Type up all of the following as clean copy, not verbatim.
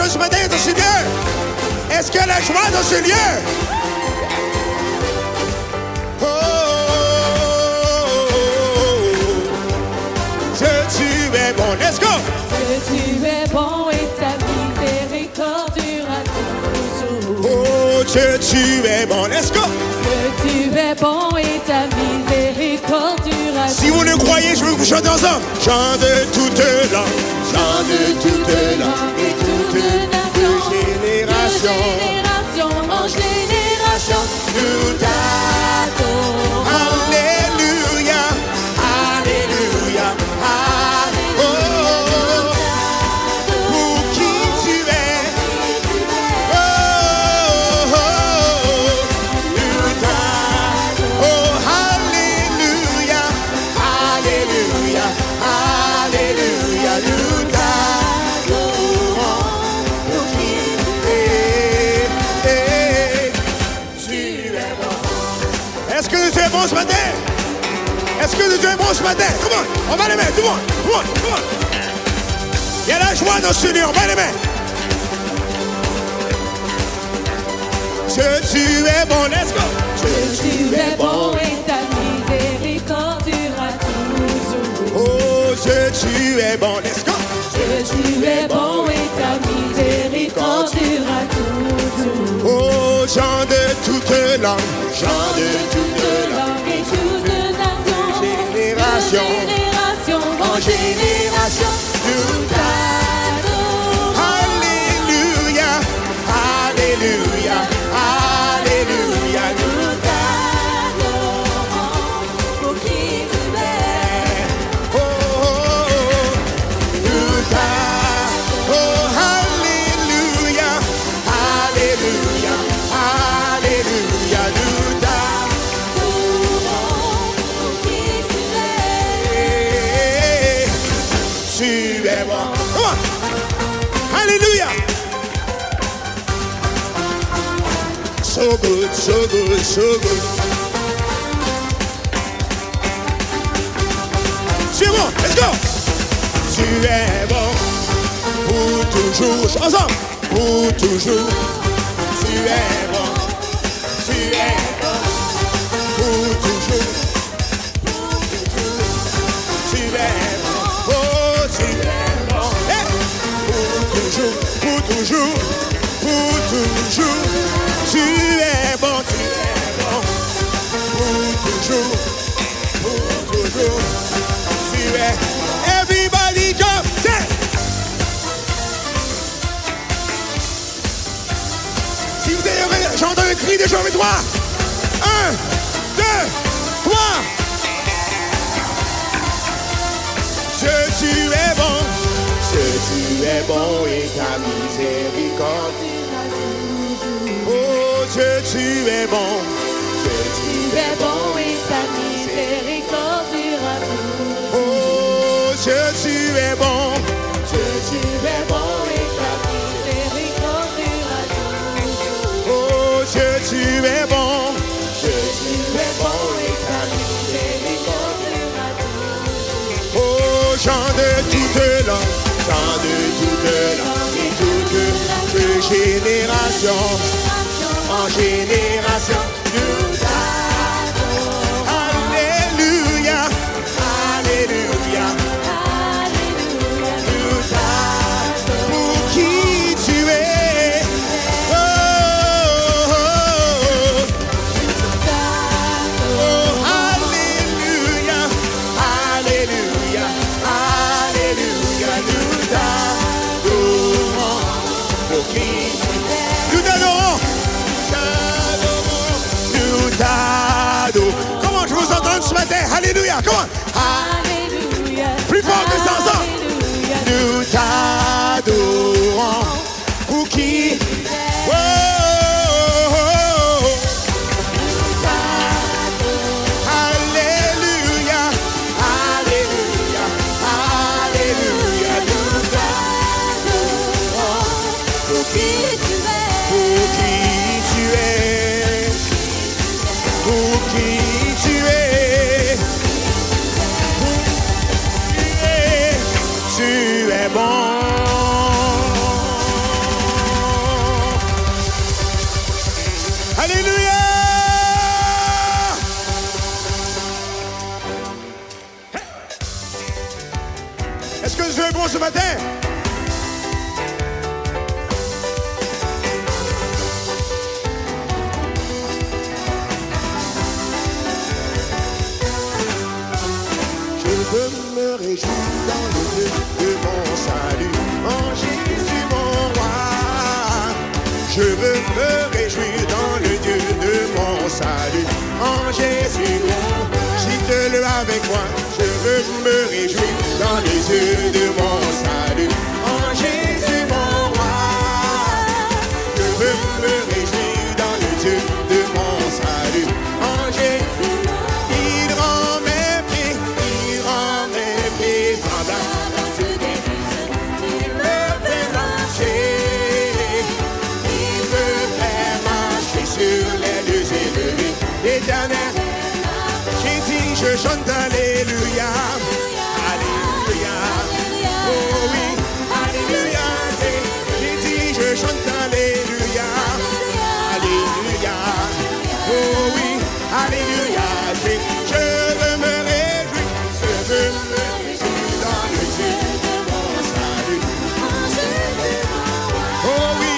personne ce matin dans ce lieu? Est-ce qu'il y a la joie dans ce lieu? Oh, Dieu, tu es bon. Let's go. Que tu es bon et ta miséricorde durera toujours. Oh, Dieu, tu es bon. Let's go. Que tu es bon et ta miséricorde durera toujours. Si vous le croyez, je veux que vous chantez ensemble. Chant de toute langue, chant de toute langue et toute nation, de génération en génération, nous t'adorons. Alléluia, alléluia, alléluia. Pour qui tu es, oh, oh, nous t'adorons. Oh, alléluia, alléluia, alléluia, nous t'adorons. Pour qui tu es, tu es bon. Est-ce que tu es bon ce matin? Est-ce que tu es bon ce matin? Come on, on va les mettre, tout le monde, come on, come on. Il y a la joie dans ce lieu, on va les mettre. Dieu, tu es bon, let's go. Que tu es bon et ta miséricorde durera toujours. Oh, Dieu, tu es bon, let's go. Que tu es bon et ta miséricorde durera toujours. Oh, chant de toute langue, chant de toute langue, Et toute nation, génération de génération en génération, nous t'adorons. Alléluia, alléluia, alléluia, nous t'adorons. Pour qui tu es, oh, oh, oh, nous t'adorons. Oh, alléluia, alléluia, alléluia, nous t'adorons. pour qui tu es. Tu es bon. Come on. Alléluia. So good, so good, so good. Tu es bon, let's go. Tu es bon pour toujours. Ensemble, pour toujours. Tu es bon, tu es bon pour toujours. Tu es bon, oh tu es bon, hey. Pour toujours, pour toujours, pour toujours. Tu es bon, pour toujours, pour toujours. Tu es, everybody jump, say. Si vous avez, j'entends le cri de Jean 3. 1, 2, 3. Dieu, tu es bon. Dieu, tu es bon et ta miséricorde. Oh, Dieu, tu es bon. Dieu, Tu es bon et ta miséricorde durera toujours. oh, Dieu, tu es bon. Dieu, Tu es bon et ta miséricorde durera toujours. oh, Dieu, tu es bon. Dieu, Tu es bon et ta miséricorde durera toujours. oh, chant de toute langue, chant de toute langue et toute génération en génération. Nous t'adorons. Alléluia, alléluia. Alléluia. Nous t'adorons. Pour qui tu es. Oh, oh, oh. Oh, alléluia, alléluia, alléluia, nous t'adorons. Pour qui nous t'adorons, nous t'adorons. Comment je vous entends ce matin? Alléluia, comment? Alléluia. Plus fort que ça ensemble. Alléluia. Nous t'adorons. Pour qui? Oh, oh, oh, oh. Alléluia, alléluia, alléluia, nous t'adorons. Pour qui tu es, pour qui tu es, pour qui tu es, tu es bon. Est-ce que Dieu est bon ce matin? Je veux me réjouir dans le Dieu de mon salut, en Jésus mon roi. Je veux me réjouir dans le Dieu de mon salut, en Jésus. Cite-le avec moi. Je veux me réjouir dans les yeux de mon salut, en Jésus mon roi. Je veux me réjouir dans les yeux de mon salut, en Jésus. Il rend mes pieds semblables. Il me fait marcher. Il me fait marcher sur les lieux élevés. L'Éternel. J'ai dit, je chante alléluia, alléluia, oh oui, alléluia. J'ai dit, je chante alléluia, alléluia, oh oui, alléluia. Je veux me réjouir, je veux me réjouir dans le Dieu de mon salut. Oh oui,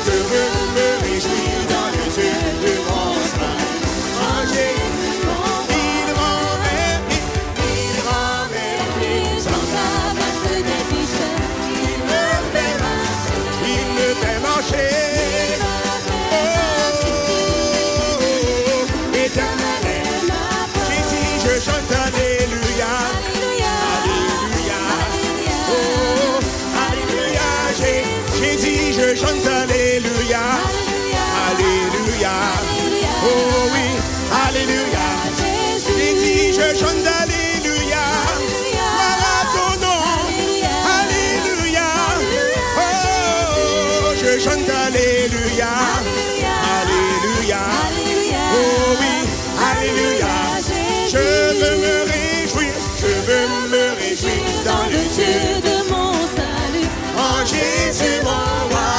je veux me réjouir dans le Dieu de mon salut. En Jésus. Je chante alléluia, alléluia, oh oui, alléluia. J'ai dit, je chante alléluia, gloire à ton nom, alléluia, oh, je chante alléluia, alléluia, oh oui, alléluia. Je veux me réjouir dans le Dieu de mon salut, en Jésus mon roi.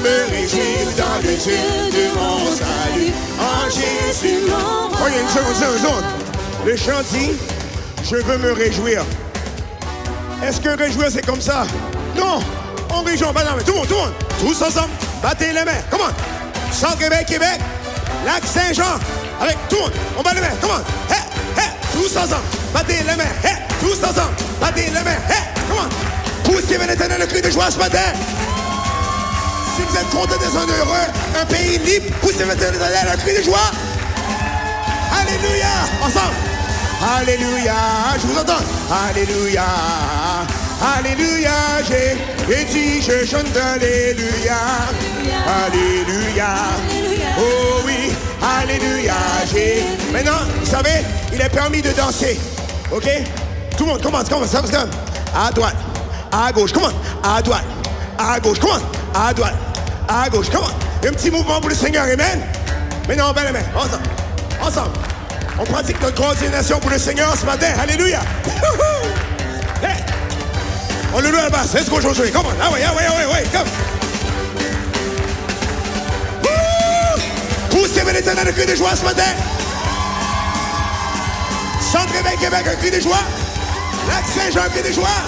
Me réjouir dans le Dieu de mon salut, en Jésus mon roi. Oh, il y a une seconde. Le chant dit, je veux me réjouir. Est-ce que réjouir c'est comme ça? Non, on réjouit, bah non, mais tout le monde, tous ensemble, battez les mains, comment? Centre-Québec, Lac Saint-Jean, avec tout le monde, on bat les mains, comment? Hey, hey, tous ensemble, battez les mains, hey, tous ensemble, battez les mains, hey, comment? Poussez vers l'Éternel le cri de joie ce matin. Si vous êtes content des zones heureux, un pays libre, poussez votre éternel un cri de joie. Alléluia. Ensemble. Alléluia. Je vous entends. Alléluia. Alléluia. J'ai dit, je chante alléluia. Alléluia. Oh oui. Alléluia. Maintenant, vous savez, il est permis de danser. OK? Tout le monde, commence. À droite. À gauche. Comment? À droite. À gauche. Comment? À droite, à gauche, comment? Un petit mouvement pour le Seigneur, amen. Maintenant, on bat les mains, ensemble. On pratique notre coordination pour le Seigneur ce matin, alléluia. Hey. On le loue à la basse, let's go Josué, come on. Ah ouais, come. Poussez vers l'Éternel un cri de joie ce matin. Centre-Québec, un cri de joie. Lac Saint-Jean, un cri de joie.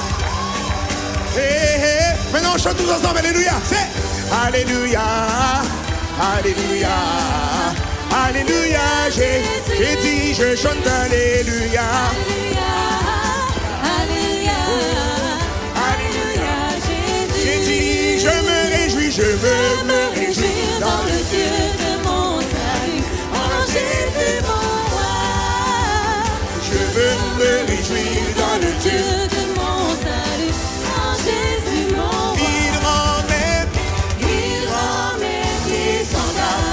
Hey. Maintenant on chante tous ensemble, alléluia. C'est alléluia, alléluia, alléluia. J'ai dit, je chante alléluia. Alléluia, alléluia. J'ai dit, je me réjouis, je veux me réjouir dans le Dieu de mon salut, en Jésus mon roi. Je veux me réjouir dans le Dieu de mon salut, en Jésus mon roi.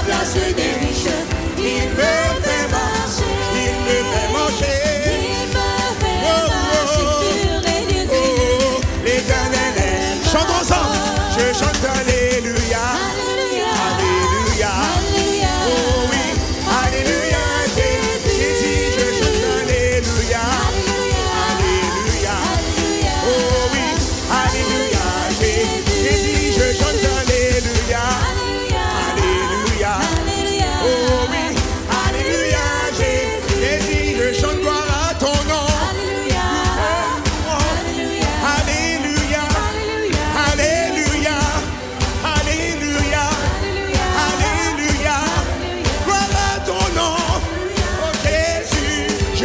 Place des riches, il me fait marcher, il me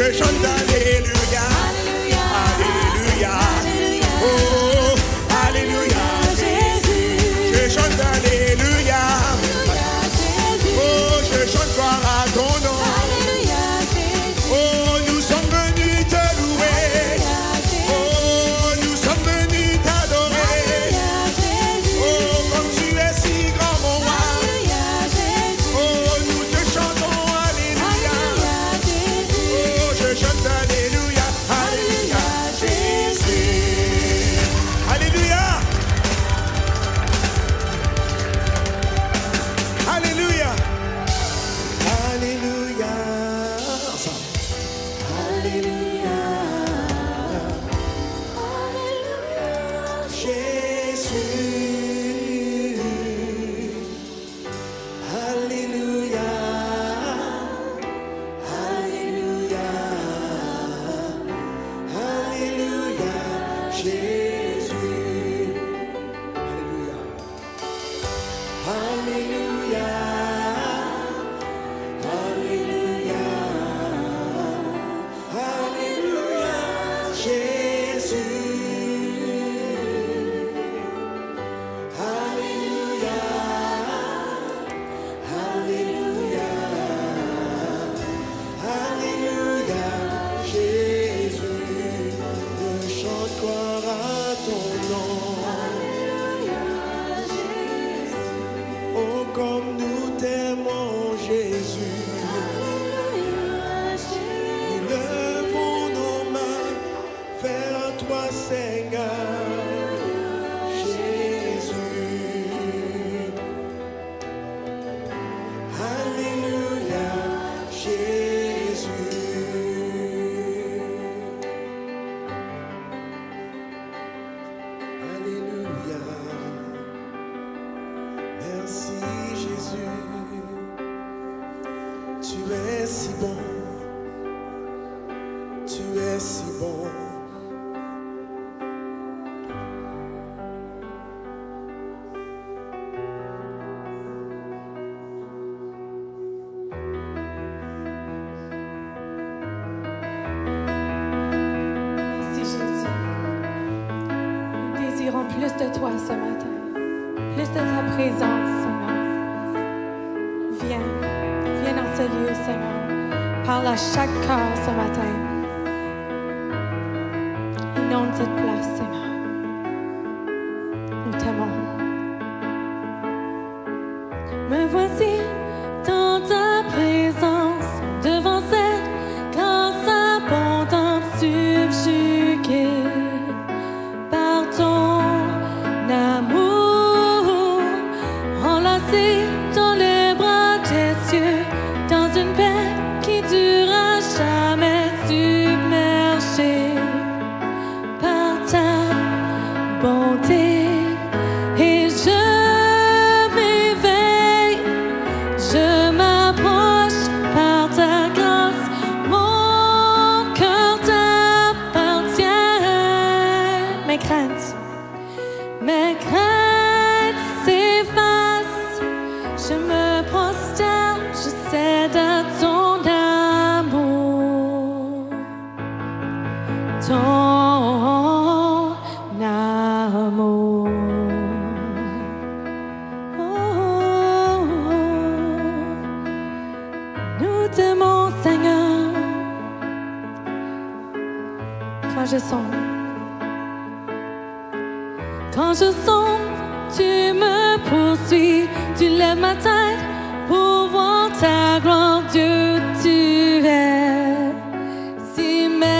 Je chante Alléluia. Alléluia. Oh, Alléluia. Je chante Alléluia. Oh, je chante gloire à ton nom. Oh, nous sommes venus te louer. Oh, nous sommes venus t'adorer. Oh, comme tu es si grand, mon roi. Oh, nous te chantons Alléluia. Oh, je chante Alléluia. Alléluia, Jésus. Alléluia. Alléluia. Alléluia. Ensemble. Alléluia. Jésus. Alléluia. Alléluia. Alléluia. Jésus. Alléluia. Alléluia. Alléluia. Alléluia. Jésus. Alléluia. Alléluia. Alléluia. Jésus. Je chante gloire à ton nom. Oh, comme nous t'aimons, Jésus. Nous levons nos mains vers toi, Seigneur. Jésus. Alléluia. Jésus. Alléluia. Merci Jésus, tu es si bon, tu es si bon. Merci Jésus. Nous désirons plus de toi ce matin, plus de ta présence, Seigneur. Viens dans ce lieu, Seigneur. Parle à chaque cœur ce matin. Inonde cette place, Seigneur. Nous t'aimons. Me voici dans ta présence, devant cette grâce abondante, subjuguée par ton amour, enlacé dans les bras des cieux, dans une paix qui dure à jamais, submergé par ta bonté. Et je m'éveille, je m'approche par ta grâce, mon cœur t'appartient. Mes craintes s'effacent, je me prosterne, je cède à ton amour. Ton amour. Oh, oh, oh. Nous t'aimons, Seigneur. Quand je sombre, tu me poursuis, tu lèves ma tête pour voir ta gloire, Dieu, tu es si merveilleux.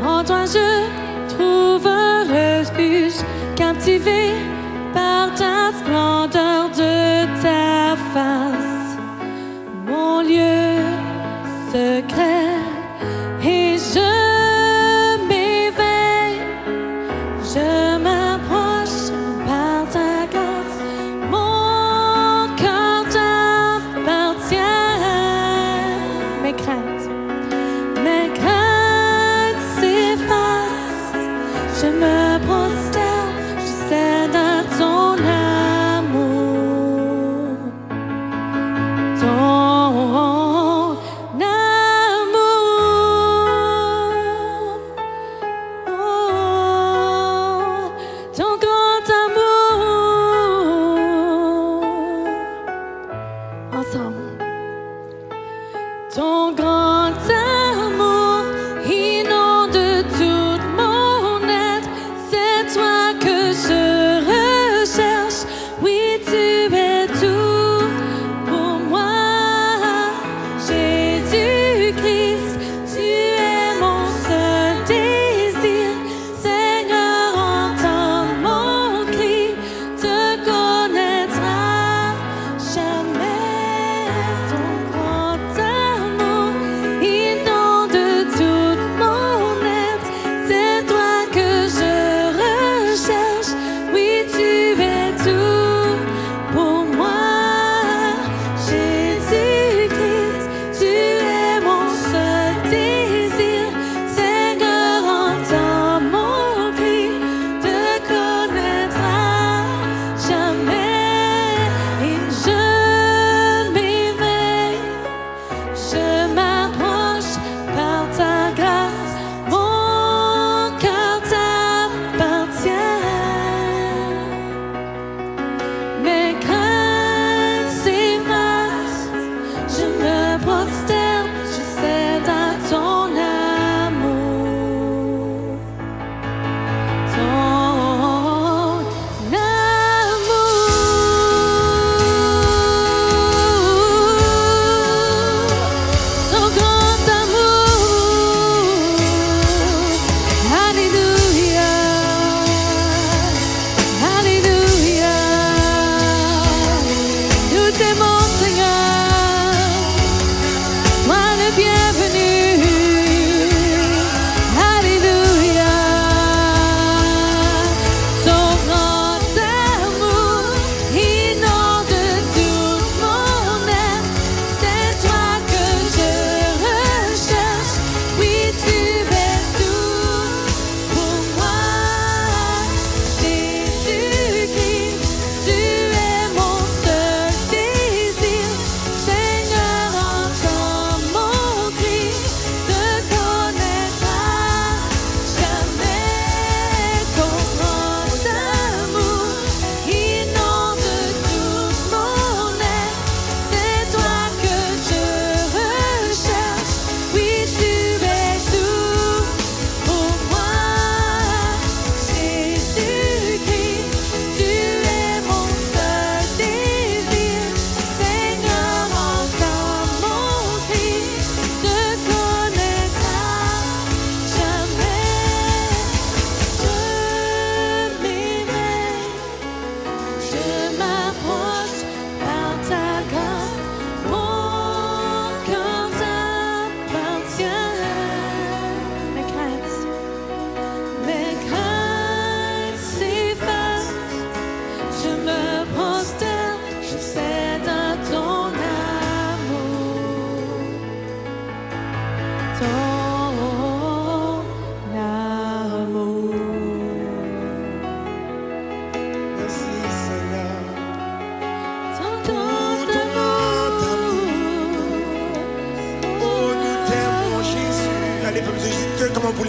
En toi je trouve un refuge, captivé par ta splendeur de ta face, mon lieu secret. Et je m'éveille, je m'approche par ta grâce, mon cœur t'appartient. Mes craintes s'effacent, je me prosterne, je cède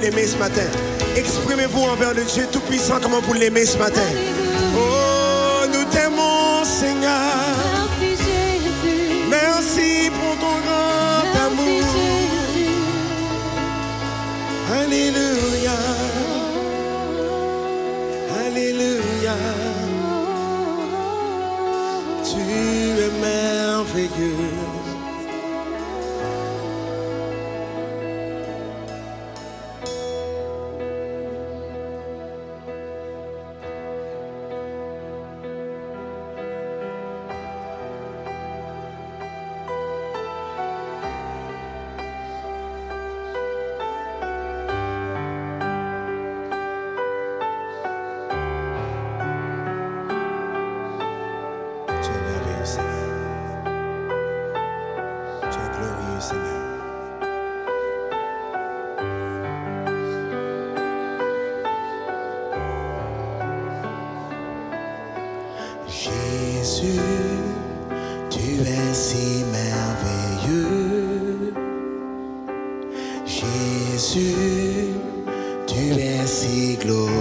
l'aimer ce matin. Exprimez-vous envers le Dieu Tout-Puissant, comment vous l'aimez ce matin. Oh, nous t'aimons, Seigneur. Merci Jésus. Merci pour ton grand amour. Jésus. Alléluia. Alléluia. Tu es merveilleux. Jésus, tu es si merveilleux. Jésus, tu es si glorieux.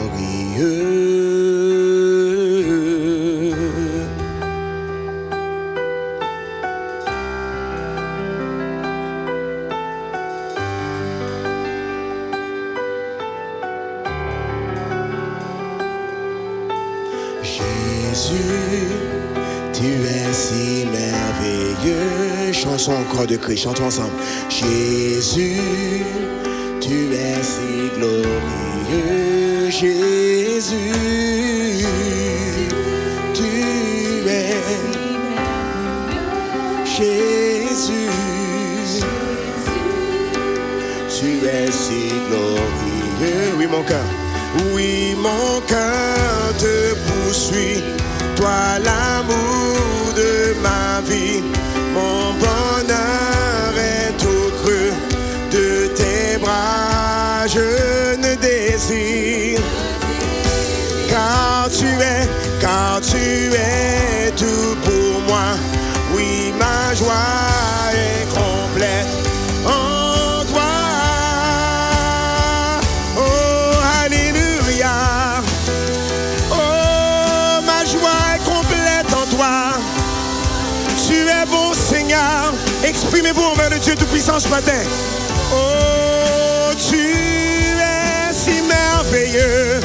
Jésus, tu es si merveilleux. Chanson encore de Christ, chantons ensemble. Jésus, tu es si glorieux. Jésus, tu es. Jésus, tu es si glorieux. Oui, mon cœur. Oui, mon cœur te poursuit, toi l'amour de ma vie. Mon bonheur est au creux de tes bras, je ne désire. Car tu es tout pour moi. Oui, ma joie est complète. Exprimez-vous envers le Dieu Tout-Puissant ce matin. Oh, tu es si merveilleux.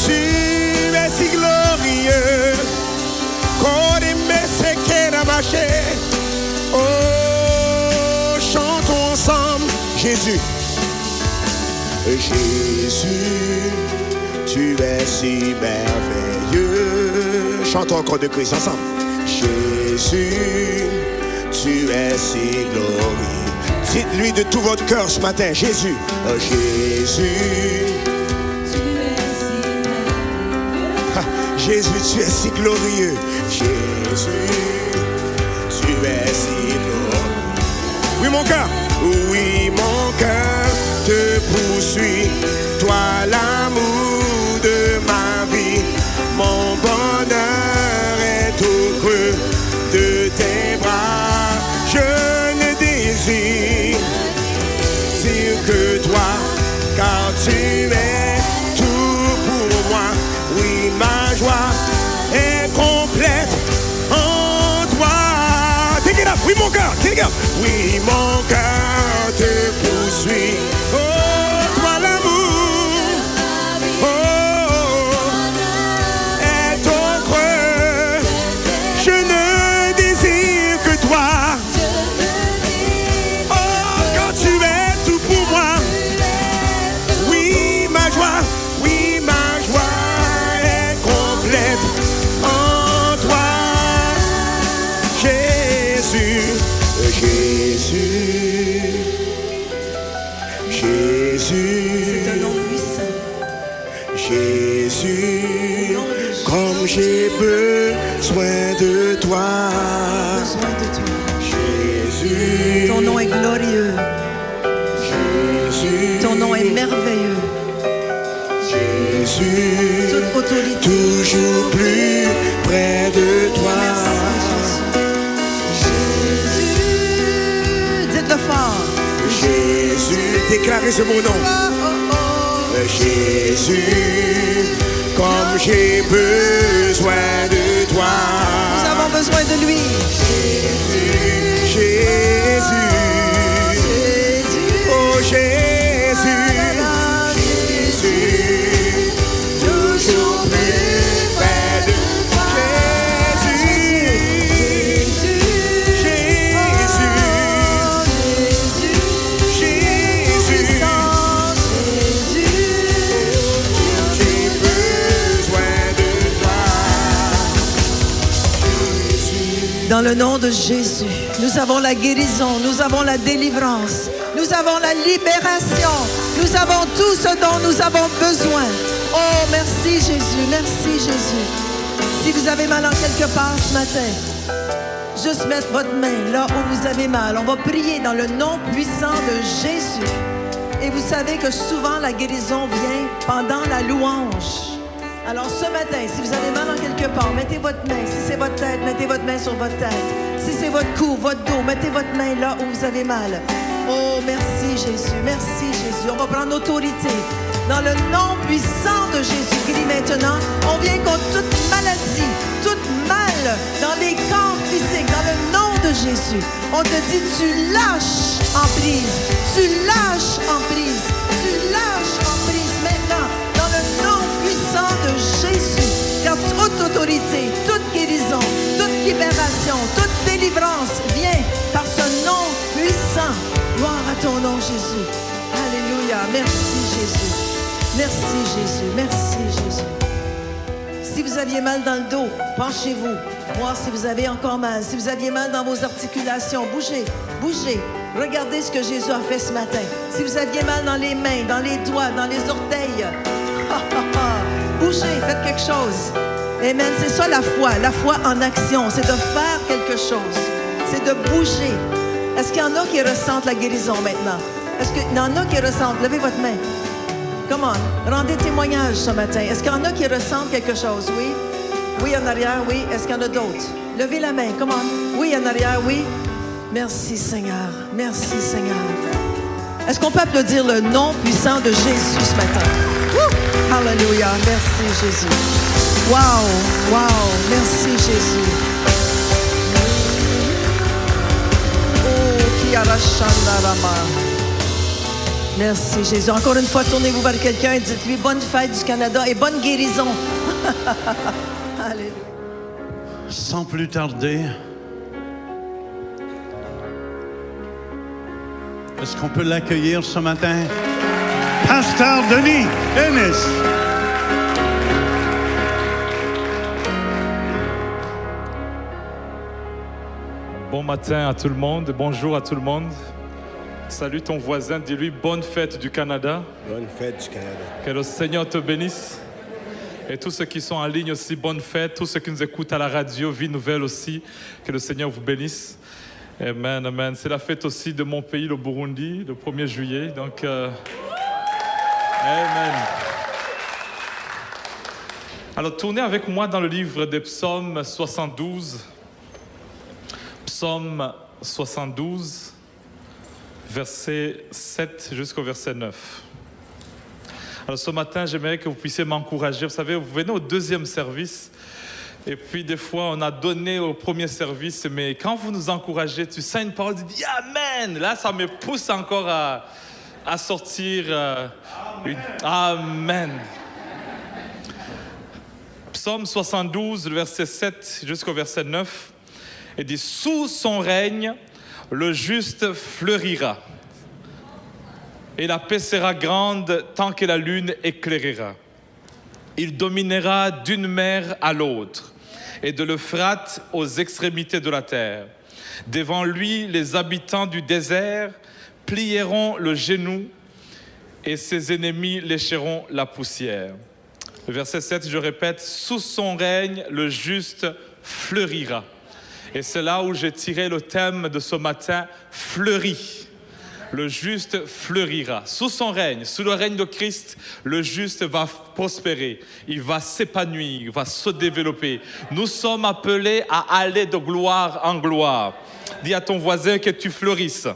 Tu es si glorieux. Oh, chantons ensemble. Jésus. Jésus, tu es si merveilleux. Chantons encore de Christ ensemble. Jésus, tu es si glorieux. Dites-lui de tout votre cœur ce matin, Jésus. Oh, Jésus, tu es si merveilleux. Jésus, tu es si glorieux. Jésus, tu es si glorieux. Oui, mon cœur. Oui, mon cœur te poursuit. Toi, l'amour de ma vie. Mon bonheur est au creux de tes bras. Je ne désire que toi, car tu es tout pour moi. Oui, ma joie est complète en toi. Take it up, oui, mon cœur, take it up. Oui, mon cœur te poursuit. Oh, toi l'amour, oh, est au creux. Je ne désire que toi. Jésus, c'est un nom puissant. Jésus, comme j'ai besoin de toi. Jésus, ton nom est glorieux. Jésus, ton nom est merveilleux. Jésus, toute autorité, toujours plus près de toi. Jésus, dites-le fort. Jésus, déclarer ce beau nom. Jésus, comme j'ai besoin de toi. Nous avons besoin de lui. Jésus, oh Jésus, Jésus, toujours plus près de toi. Dans le nom de Jésus, nous avons la guérison, nous avons la délivrance, nous avons la libération, nous avons tout ce dont nous avons besoin. Oh, merci Jésus, merci Jésus. Si vous avez mal en quelque part ce matin, juste mettre votre main là où vous avez mal. On va prier dans le nom puissant de Jésus. Et vous savez que souvent la guérison vient pendant la louange. Alors ce matin, si vous avez mal en quelque part, mettez votre main. Si c'est votre tête, mettez votre main sur votre tête. Si c'est votre cou, votre dos, mettez votre main là où vous avez mal. Oh, merci Jésus, merci Jésus. On va prendre autorité. Dans le nom puissant de Jésus-Christ maintenant, on vient contre toute maladie, toute mal dans les corps physiques, dans le nom de Jésus. On te dit, tu lâches en prise, tu lâches en prise, tu lâches en prise maintenant, dans le nom puissant de Jésus. Car toute autorité, toute guérison, toute libération, toute délivrance vient par ce nom puissant. Gloire à ton nom, Jésus. Alléluia. Merci, Jésus. Merci, Jésus. Merci, Jésus. Si vous aviez mal dans le dos, penchez-vous. Voir si vous avez encore mal. Si vous aviez mal dans vos articulations, bougez, bougez. Regardez ce que Jésus a fait ce matin. Si vous aviez mal dans les mains, dans les doigts, dans les orteils, bougez, faites quelque chose. Amen. C'est ça la foi en action. C'est de faire quelque chose. C'est de bouger. Est-ce qu'il y en a qui ressentent la guérison maintenant? Est-ce qu'il y en a qui ressentent? Levez votre main. Come on. Rendez témoignage ce matin. Est-ce qu'il y en a qui ressentent quelque chose? Oui? Oui, en arrière, oui. Est-ce qu'il y en a d'autres? Levez la main. Come on. Oui, en arrière, oui. Merci, Seigneur. Merci, Seigneur. Est-ce qu'on peut applaudir le nom puissant de Jésus ce matin? Woo! Alléluia. Merci, Jésus. Wow. Wow. Merci, Jésus. Merci Jésus. Encore une fois, tournez-vous vers quelqu'un et dites-lui bonne fête du Canada et bonne guérison. Alléluia. Sans plus tarder, est-ce qu'on peut l'accueillir ce matin? Pasteur Denis Ennis. Bon matin à tout le monde, bonjour à tout le monde. Salue ton voisin, dis-lui bonne fête du Canada. Bonne fête du Canada. Que le Seigneur te bénisse. Et tous ceux qui sont en ligne aussi, bonne fête. Tous ceux qui nous écoutent à la radio, Vie Nouvelle aussi, que le Seigneur vous bénisse. Amen, amen. C'est la fête aussi de mon pays, le Burundi, le 1er juillet. Donc, amen. Alors, tournez avec moi dans le livre des Psaumes 72. Psaume 72, verset 7 jusqu'au verset 9. Alors ce matin, j'aimerais que vous puissiez m'encourager. Vous savez, vous venez au deuxième service, et puis des fois, on a donné au premier service, mais quand vous nous encouragez, tu sens une parole, tu dis « Amen !» Là, ça me pousse encore à sortir Amen. Psaume 72, le verset 7 jusqu'au verset 9. Il dit, sous son règne, le juste fleurira, et la paix sera grande tant que la lune éclairera. Il dominera d'une mer à l'autre, et de l'Euphrate aux extrémités de la terre. Devant lui, les habitants du désert plieront le genou, et ses ennemis lécheront la poussière. Le verset 7, je répète, sous son règne, le juste fleurira. Et c'est là où j'ai tiré le thème de ce matin, fleuri. Le juste fleurira. Sous son règne, sous le règne de Christ, le juste va prospérer. Il va s'épanouir, il va se développer. Nous sommes appelés à aller de gloire en gloire. Dis à ton voisin que tu fleurisses.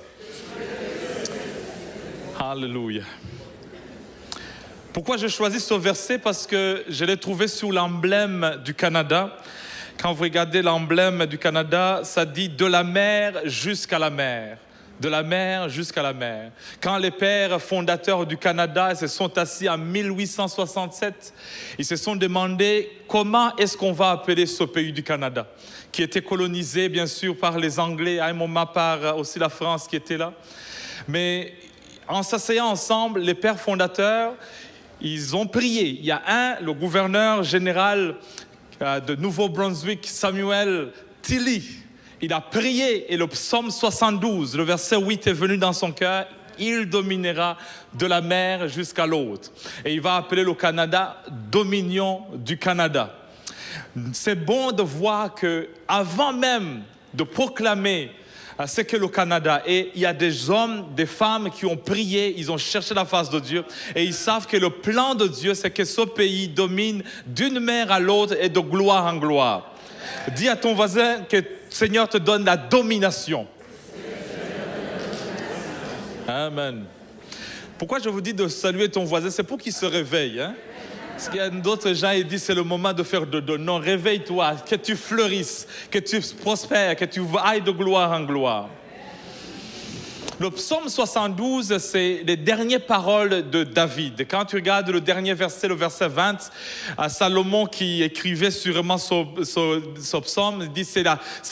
Alléluia. Pourquoi j'ai choisi ce verset? Parce que je l'ai trouvé sous l'emblème du Canada. Quand vous regardez l'emblème du Canada, ça dit de la mer jusqu'à la mer. De la mer jusqu'à la mer. Quand les pères fondateurs du Canada se sont assis en 1867, ils se sont demandé comment est-ce qu'on va appeler ce pays du Canada, qui était colonisé bien sûr par les Anglais, à un moment par aussi la France qui était là. Mais en s'asseyant ensemble, les pères fondateurs, ils ont prié. Il y a le gouverneur général de Nouveau-Brunswick, Samuel Tilley, il a prié et le psaume 72, le verset 8 est venu dans son cœur. Il dominera de la mer jusqu'à l'autre. Et il va appeler le Canada Dominion du Canada. C'est bon de voir que avant même de proclamer ce qu'est le Canada, et il y a des hommes, des femmes qui ont prié, ils ont cherché la face de Dieu et ils savent que le plan de Dieu, c'est que ce pays domine d'une mer à l'autre et de gloire en gloire. Dis à ton voisin que le Seigneur te donne la domination. Amen. Pourquoi je vous dis de saluer ton voisin? C'est pour qu'il se réveille. Parce qu'il y a d'autres gens qui disent c'est le moment de faire dodo. Non, réveille-toi, que tu fleurisses, que tu prospères, que tu ailles de gloire en gloire. Le psaume 72, c'est les dernières paroles de David. Quand tu regardes le dernier verset, le verset 20, Salomon qui écrivait sûrement ce psaume, il dit c'est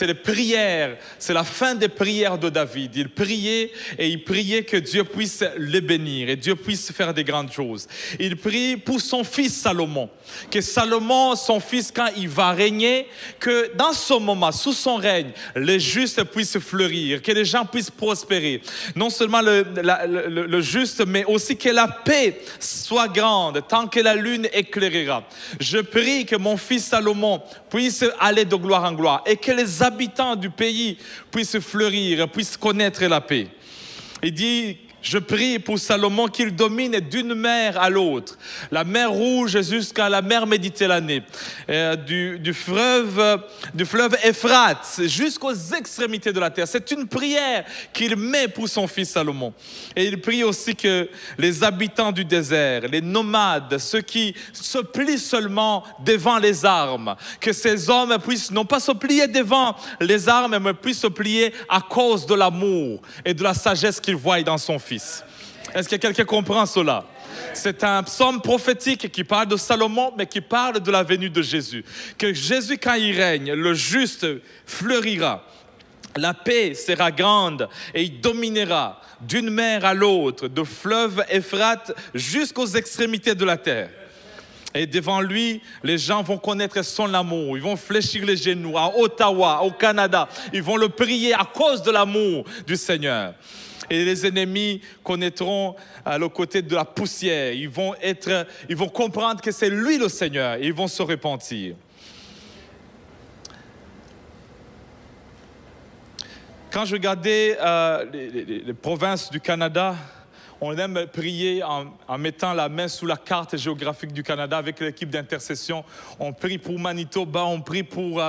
les prières, c'est la fin des prières de David. Il priait et il priait que Dieu puisse les bénir et Dieu puisse faire des grandes choses. Il prie pour son fils Salomon, que Salomon, son fils, quand il va régner, que dans ce moment, sous son règne, les justes puissent fleurir, que les gens puissent prospérer. Non seulement le juste, mais aussi que la paix soit grande tant que la lune éclairera. Je prie que mon fils Salomon puisse aller de gloire en gloire et que les habitants du pays puissent fleurir, puissent connaître la paix. Il dit... Je prie pour Salomon qu'il domine d'une mer à l'autre, la mer Rouge jusqu'à la mer Méditerranée, du fleuve Euphrate jusqu'aux extrémités de la terre. C'est une prière qu'il met pour son fils Salomon. Et il prie aussi que les habitants du désert, les nomades, ceux qui se plient seulement devant les armes, que ces hommes puissent non pas se plier devant les armes, mais puissent se plier à cause de l'amour et de la sagesse qu'ils voient dans son fils. Est-ce que quelqu'un comprend cela? C'est un psaume prophétique qui parle de Salomon, mais qui parle de la venue de Jésus. Que Jésus, quand il règne, le juste fleurira. La paix sera grande et il dominera d'une mer à l'autre, de fleuve Euphrate jusqu'aux extrémités de la terre. Et devant lui, les gens vont connaître son amour. Ils vont fléchir les genoux à Ottawa, au Canada. Ils vont le prier à cause de l'amour du Seigneur. Et les ennemis connaîtront le côté de la poussière. Ils vont comprendre que c'est lui le Seigneur. Et ils vont se repentir. Quand je regardais les provinces du Canada, on aime prier en mettant la main sous la carte géographique du Canada avec l'équipe d'intercession. On prie pour Manitoba, on prie pour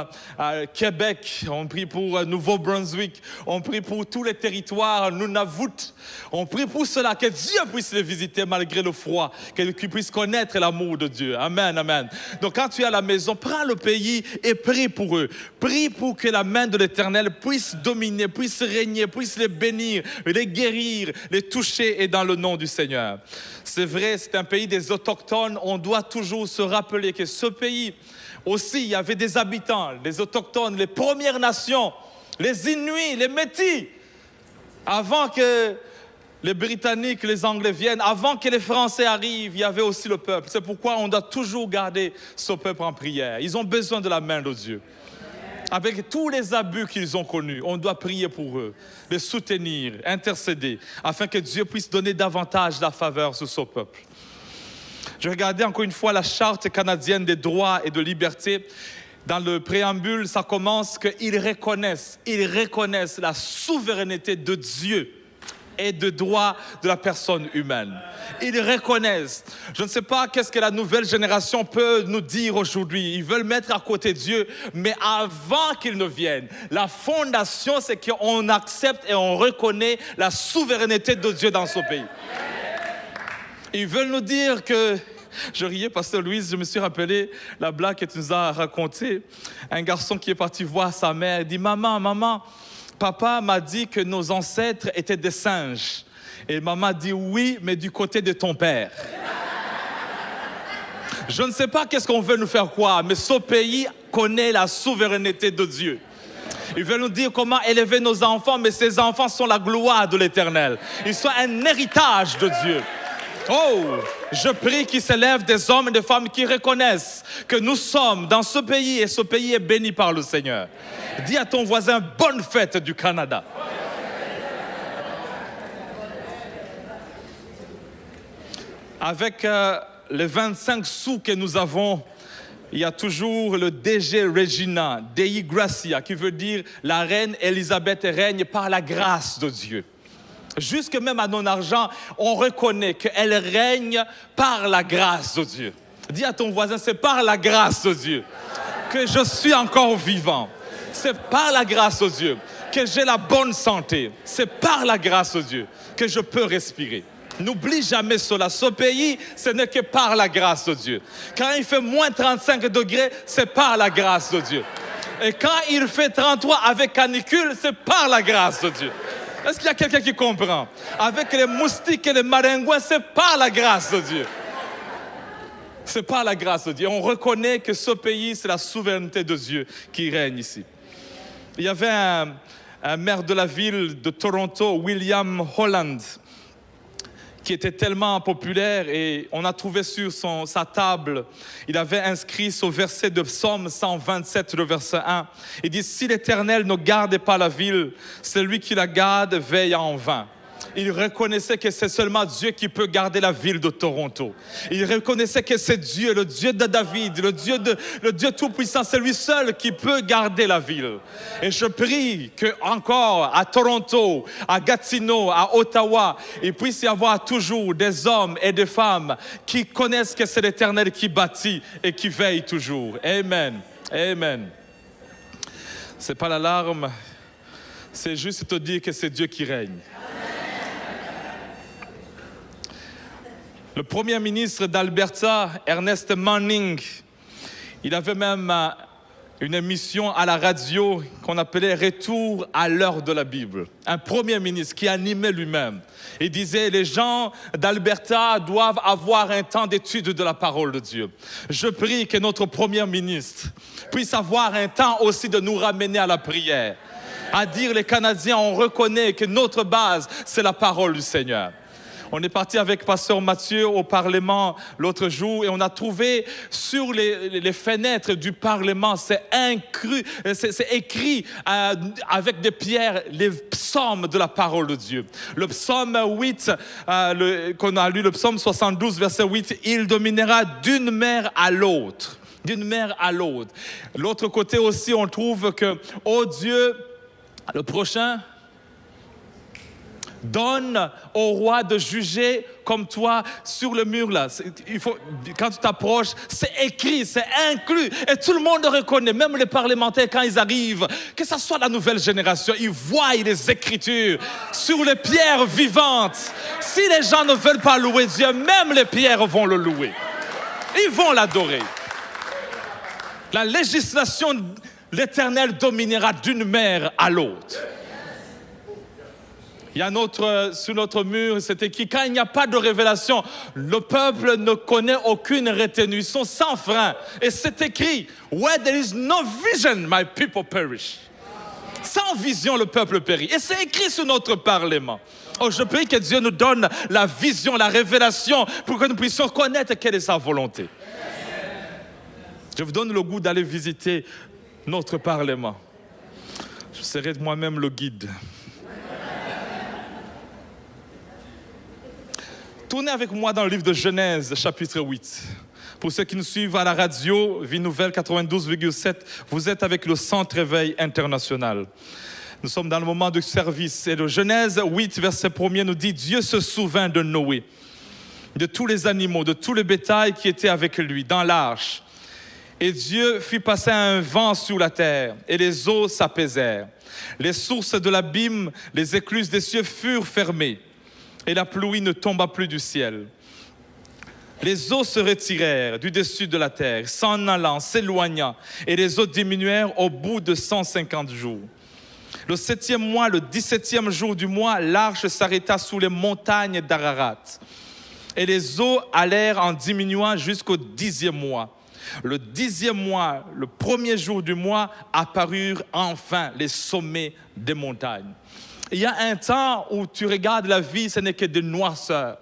Québec, on prie pour Nouveau-Brunswick, on prie pour tous les territoires, Nunavut. On prie pour cela, que Dieu puisse les visiter malgré le froid, qu'ils puissent connaître l'amour de Dieu. Amen, amen. Donc quand tu es à la maison, prends le pays et prie pour eux. Prie pour que la main de l'Éternel puisse dominer, puisse régner, puisse les bénir, les guérir, les toucher et dans le nom du Seigneur. C'est vrai, c'est un pays des autochtones. On doit toujours se rappeler que ce pays aussi, il y avait des habitants, les autochtones, les Premières Nations, les Inuits, les Métis. Avant que les Britanniques, les Anglais viennent, avant que les Français arrivent, il y avait aussi le peuple. C'est pourquoi on doit toujours garder ce peuple en prière. Ils ont besoin de la main de Dieu. Avec tous les abus qu'ils ont connus, on doit prier pour eux, les soutenir, intercéder, afin que Dieu puisse donner davantage la faveur sur ce peuple. Je regardais encore une fois la charte canadienne des droits et de liberté. Dans le préambule, ça commence qu'ils reconnaissent la souveraineté de Dieu et de droits de la personne humaine. Ils reconnaissent. Je ne sais pas qu'est-ce que la nouvelle génération peut nous dire aujourd'hui. Ils veulent mettre à côté Dieu, mais avant qu'ils ne viennent, la fondation, c'est qu'on accepte et on reconnaît la souveraineté de Dieu dans ce pays. Ils veulent nous dire que... Je riais, Pasteur Louise, je me suis rappelé la blague que tu nous as racontée. Un garçon qui est parti voir sa mère, il dit « Maman, papa m'a dit que nos ancêtres étaient des singes. » Et maman dit « Oui, mais du côté de ton père. » Je ne sais pas qu'est-ce qu'on veut nous faire croire, mais ce pays connaît la souveraineté de Dieu. Ils veulent nous dire comment élever nos enfants, mais ces enfants sont la gloire de l'Éternel. Ils sont un héritage de Dieu. Oh, je prie qu'il s'élève des hommes et des femmes qui reconnaissent que nous sommes dans ce pays et ce pays est béni par le Seigneur. Dis à ton voisin, bonne fête du Canada. Avec les 25 sous que nous avons, il y a toujours le DG Regina, Dei Gracia, qui veut dire la reine Élisabeth règne par la grâce de Dieu. Jusque même à non argent, on reconnaît qu'elle règne par la grâce de Dieu. Dis à ton voisin, c'est par la grâce de Dieu que je suis encore vivant. C'est par la grâce de Dieu que j'ai la bonne santé. C'est par la grâce de Dieu que je peux respirer. N'oublie jamais cela. Ce pays, ce n'est que par la grâce de Dieu. Quand il fait moins 35 degrés, c'est par la grâce de Dieu. Et quand il fait 33 avec canicule, c'est par la grâce de Dieu. Est-ce qu'il y a quelqu'un qui comprend? Avec les moustiques et les maringouins, c'est par la grâce de Dieu. C'est par la grâce de Dieu. On reconnaît que ce pays, c'est la souveraineté de Dieu qui règne ici. Il y avait un maire de la ville de Toronto, William Holland, qui était tellement populaire et on a trouvé sur sa table, il avait inscrit ce verset de Psaume 127, le verset 1. Il dit « Si l'Éternel ne garde pas la ville, celui qui la garde veille en vain. » Il reconnaissait que c'est seulement Dieu qui peut garder la ville de Toronto. Il reconnaissait que c'est Dieu, le Dieu de David, le Dieu Tout-Puissant, c'est lui seul qui peut garder la ville. Et je prie que encore à Toronto, à Gatineau, à Ottawa, il puisse y avoir toujours des hommes et des femmes qui connaissent que c'est l'Éternel qui bâtit et qui veille toujours. Amen. Amen. C'est pas l'alarme, c'est juste te dire que c'est Dieu qui règne. Le premier ministre d'Alberta, Ernest Manning, il avait même une émission à la radio qu'on appelait « Retour à l'heure de la Bible ». Un premier ministre qui animait lui-même. Il disait « Les gens d'Alberta doivent avoir un temps d'étude de la parole de Dieu ». Je prie que notre premier ministre puisse avoir un temps aussi de nous ramener à la prière. À dire les Canadiens, on reconnaît que notre base, c'est la parole du Seigneur. On est parti avec Pasteur Mathieu au Parlement l'autre jour et on a trouvé sur les fenêtres du Parlement, c'est écrit avec des pierres les psaumes de la parole de Dieu. Le psaume 8, qu'on a lu, le psaume 72, verset 8, « Il dominera d'une mer à l'autre. » D'une mer à l'autre. L'autre côté aussi, on trouve que, oh Dieu, le prochain... Donne au roi de juger comme toi sur le mur là. Quand tu t'approches, c'est écrit, c'est inclus. Et tout le monde reconnaît, même les parlementaires quand ils arrivent, que ce soit la nouvelle génération, ils voient les Écritures sur les pierres vivantes. Si les gens ne veulent pas louer Dieu, même les pierres vont le louer. Ils vont l'adorer. La législation, l'Éternel dominera d'une mer à l'autre. Il y a sur notre mur, c'est écrit, quand il n'y a pas de révélation, le peuple ne connaît aucune retenue. Ils sont sans frein. Et c'est écrit, where there is no vision, my people perish. Sans vision, le peuple périt. Et c'est écrit sur notre parlement. Oh, je prie que Dieu nous donne la vision, la révélation, pour que nous puissions connaître quelle est sa volonté. Je vous donne le goût d'aller visiter notre parlement. Je serai moi-même le guide. Tournez avec moi dans le livre de Genèse, chapitre 8. Pour ceux qui nous suivent à la radio, Vie Nouvelle 92,7, vous êtes avec le Centre Éveil International. Nous sommes dans le moment de service. Et le Genèse 8, verset 1er nous dit « Dieu se souvint de Noé, de tous les animaux, de tout le bétail qui était avec lui, dans l'arche. Et Dieu fit passer un vent sur la terre, et les eaux s'apaisèrent. Les sources de l'abîme, les écluses des cieux furent fermées. Et la pluie ne tomba plus du ciel. Les eaux se retirèrent du dessus de la terre, s'en allant, s'éloignant, et les eaux diminuèrent au bout de 150 jours. Le 7e mois, le 17e jour du mois, l'arche s'arrêta sous les montagnes d'Ararat. Et les eaux allèrent en diminuant jusqu'au 10e mois. Le 10e mois, le 1er jour du mois, apparurent enfin les sommets des montagnes. Il y a un temps où tu regardes la vie, ce n'est que de noirceur.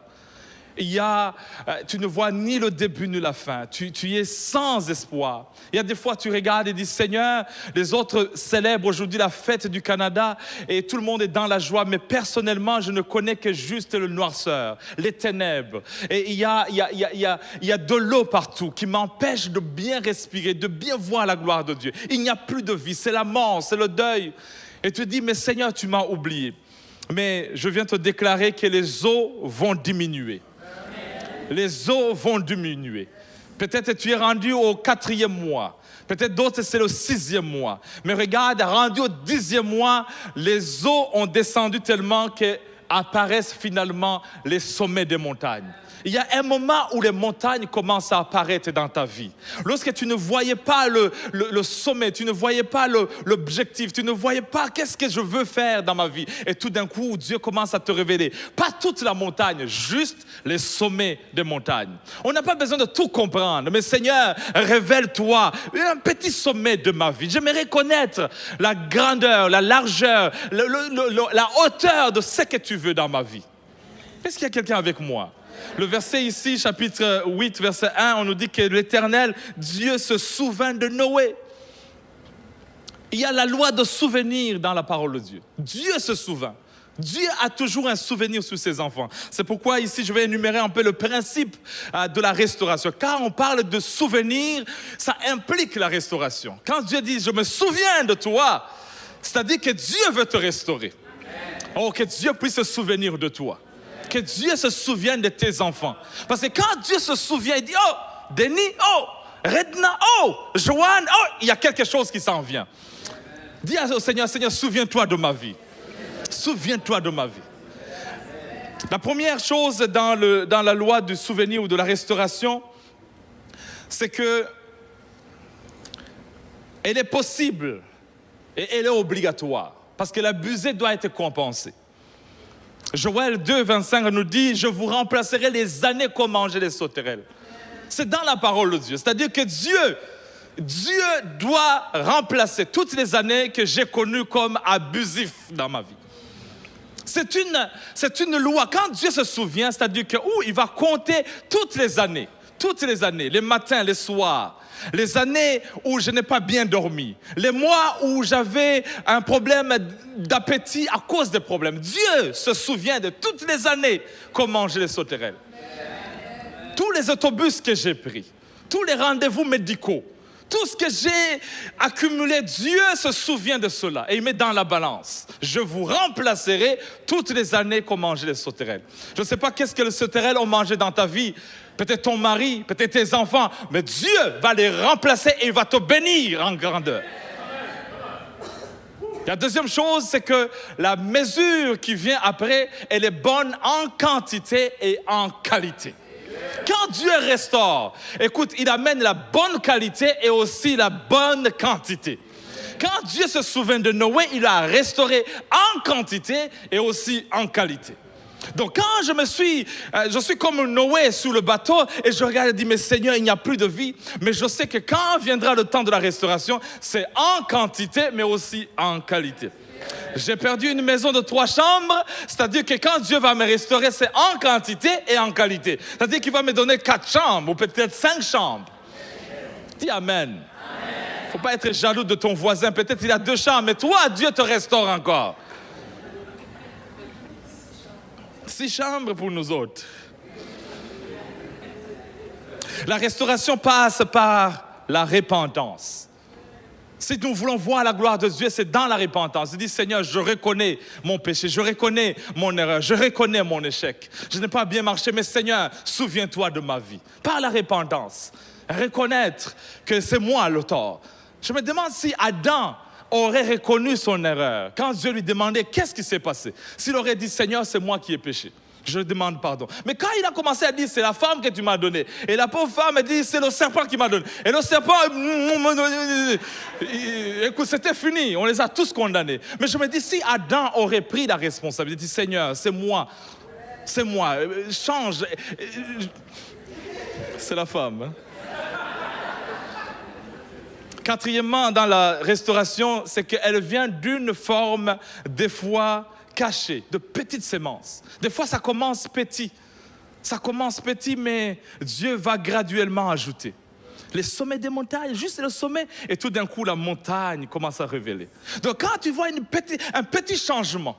Tu ne vois ni le début ni la fin. Tu es sans espoir. Il y a des fois, tu regardes et dis, Seigneur, les autres célèbrent aujourd'hui la fête du Canada et tout le monde est dans la joie. Mais personnellement, je ne connais que juste le noirceur, les ténèbres. Et il y a de l'eau partout qui m'empêche de bien respirer, de bien voir la gloire de Dieu. Il n'y a plus de vie, c'est la mort, c'est le deuil. Et tu dis, mais Seigneur, tu m'as oublié. Mais je viens te déclarer que les eaux vont diminuer. Les eaux vont diminuer. Peut-être tu es rendu au 4e mois. Peut-être d'autres, c'est le 6e mois. Mais regarde, rendu au 10e mois, les eaux ont descendu tellement qu'apparaissent finalement les sommets des montagnes. Il y a un moment où les montagnes commencent à apparaître dans ta vie. Lorsque tu ne voyais pas le sommet, tu ne voyais pas l'objectif, tu ne voyais pas qu'est-ce que je veux faire dans ma vie. Et tout d'un coup, Dieu commence à te révéler. Pas toute la montagne, juste les sommets des montagnes. On n'a pas besoin de tout comprendre. Mais Seigneur, révèle-toi un petit sommet de ma vie. J'aimerais connaître la grandeur, la largeur, la hauteur de ce que tu veux dans ma vie. Est-ce qu'il y a quelqu'un avec moi? Le verset ici, chapitre 8, verset 1, on nous dit que l'Éternel, Dieu se souvint de Noé. Il y a la loi de souvenir dans la parole de Dieu. Dieu se souvint. Dieu a toujours un souvenir sur ses enfants. C'est pourquoi ici, je vais énumérer un peu le principe de la restauration. Quand on parle de souvenir, ça implique la restauration. Quand Dieu dit « je me souviens de toi », c'est-à-dire que Dieu veut te restaurer. Oh, que Dieu puisse se souvenir de toi. Que Dieu se souvienne de tes enfants. Parce que quand Dieu se souvient, il dit, oh, Denis, oh, Redna, oh, Joanne, oh, il y a quelque chose qui s'en vient. Dis au Seigneur, Seigneur, souviens-toi de ma vie. Souviens-toi de ma vie. La première chose dans la loi du souvenir ou de la restauration, c'est que elle est possible et elle est obligatoire. Parce que l'abusé doit être compensé. Joël 2, 25 nous dit « Je vous remplacerai les années qu'ont mangé les sauterelles ». C'est dans la parole de Dieu. C'est-à-dire que Dieu doit remplacer toutes les années que j'ai connues comme abusives dans ma vie. C'est une loi. Quand Dieu se souvient, c'est-à-dire qu'il va compter toutes les années, les matins, les soirs, les années où je n'ai pas bien dormi, les mois où j'avais un problème d'appétit à cause des problèmes. Dieu se souvient de toutes les années qu'ont mangé les sauterelles. Tous les autobus que j'ai pris, tous les rendez-vous médicaux, tout ce que j'ai accumulé, Dieu se souvient de cela et il met dans la balance. Je vous remplacerai toutes les années qu'ont mangé les sauterelles. Je ne sais pas qu'est-ce que les sauterelles ont mangé dans ta vie. Peut-être ton mari, peut-être tes enfants, mais Dieu va les remplacer et il va te bénir en grandeur. La deuxième chose, c'est que la mesure qui vient après, elle est bonne en quantité et en qualité. Quand Dieu restaure, écoute, il amène la bonne qualité et aussi la bonne quantité. Quand Dieu se souvient de Noé, il a restauré en quantité et aussi en qualité. Donc quand je suis comme Noé sous le bateau et je regarde et dis, mais Seigneur, il n'y a plus de vie. Mais je sais que quand viendra le temps de la restauration, c'est en quantité mais aussi en qualité. J'ai perdu une maison de 3 chambres, c'est-à-dire que quand Dieu va me restaurer, c'est en quantité et en qualité. C'est-à-dire qu'il va me donner 4 chambres ou peut-être 5 chambres. Dis Amen. Il ne faut pas être jaloux de ton voisin, peut-être il a 2 chambres, mais toi, Dieu te restaure encore. 6 chambres pour nous autres. La restauration passe par la repentance. Si nous voulons voir la gloire de Dieu, c'est dans la repentance. Je dis, Seigneur, je reconnais mon péché, je reconnais mon erreur, je reconnais mon échec. Je n'ai pas bien marché, mais Seigneur, souviens-toi de ma vie. Par la repentance, reconnaître que c'est moi le tort. Je me demande si Adam aurait reconnu son erreur. Quand Dieu lui demandait qu'est-ce qui s'est passé, s'il aurait dit, Seigneur, c'est moi qui ai péché. Je demande pardon. Mais quand il a commencé à dire, c'est la femme que tu m'as donnée. Et la pauvre femme, elle dit, c'est le serpent qui m'a donné. Et le serpent, écoute, c'était fini. On les a tous condamnés. Mais je me dis, si Adam aurait pris la responsabilité, Seigneur, c'est moi, change. C'est la femme. Hein? Quatrièmement, dans la restauration, c'est qu'elle vient d'une forme, des fois, cachée, de petites semences. Des fois, ça commence petit. Ça commence petit, mais Dieu va graduellement ajouter. Les sommets des montagnes, juste le sommet, et tout d'un coup, la montagne commence à révéler. Donc, quand tu vois un petit changement,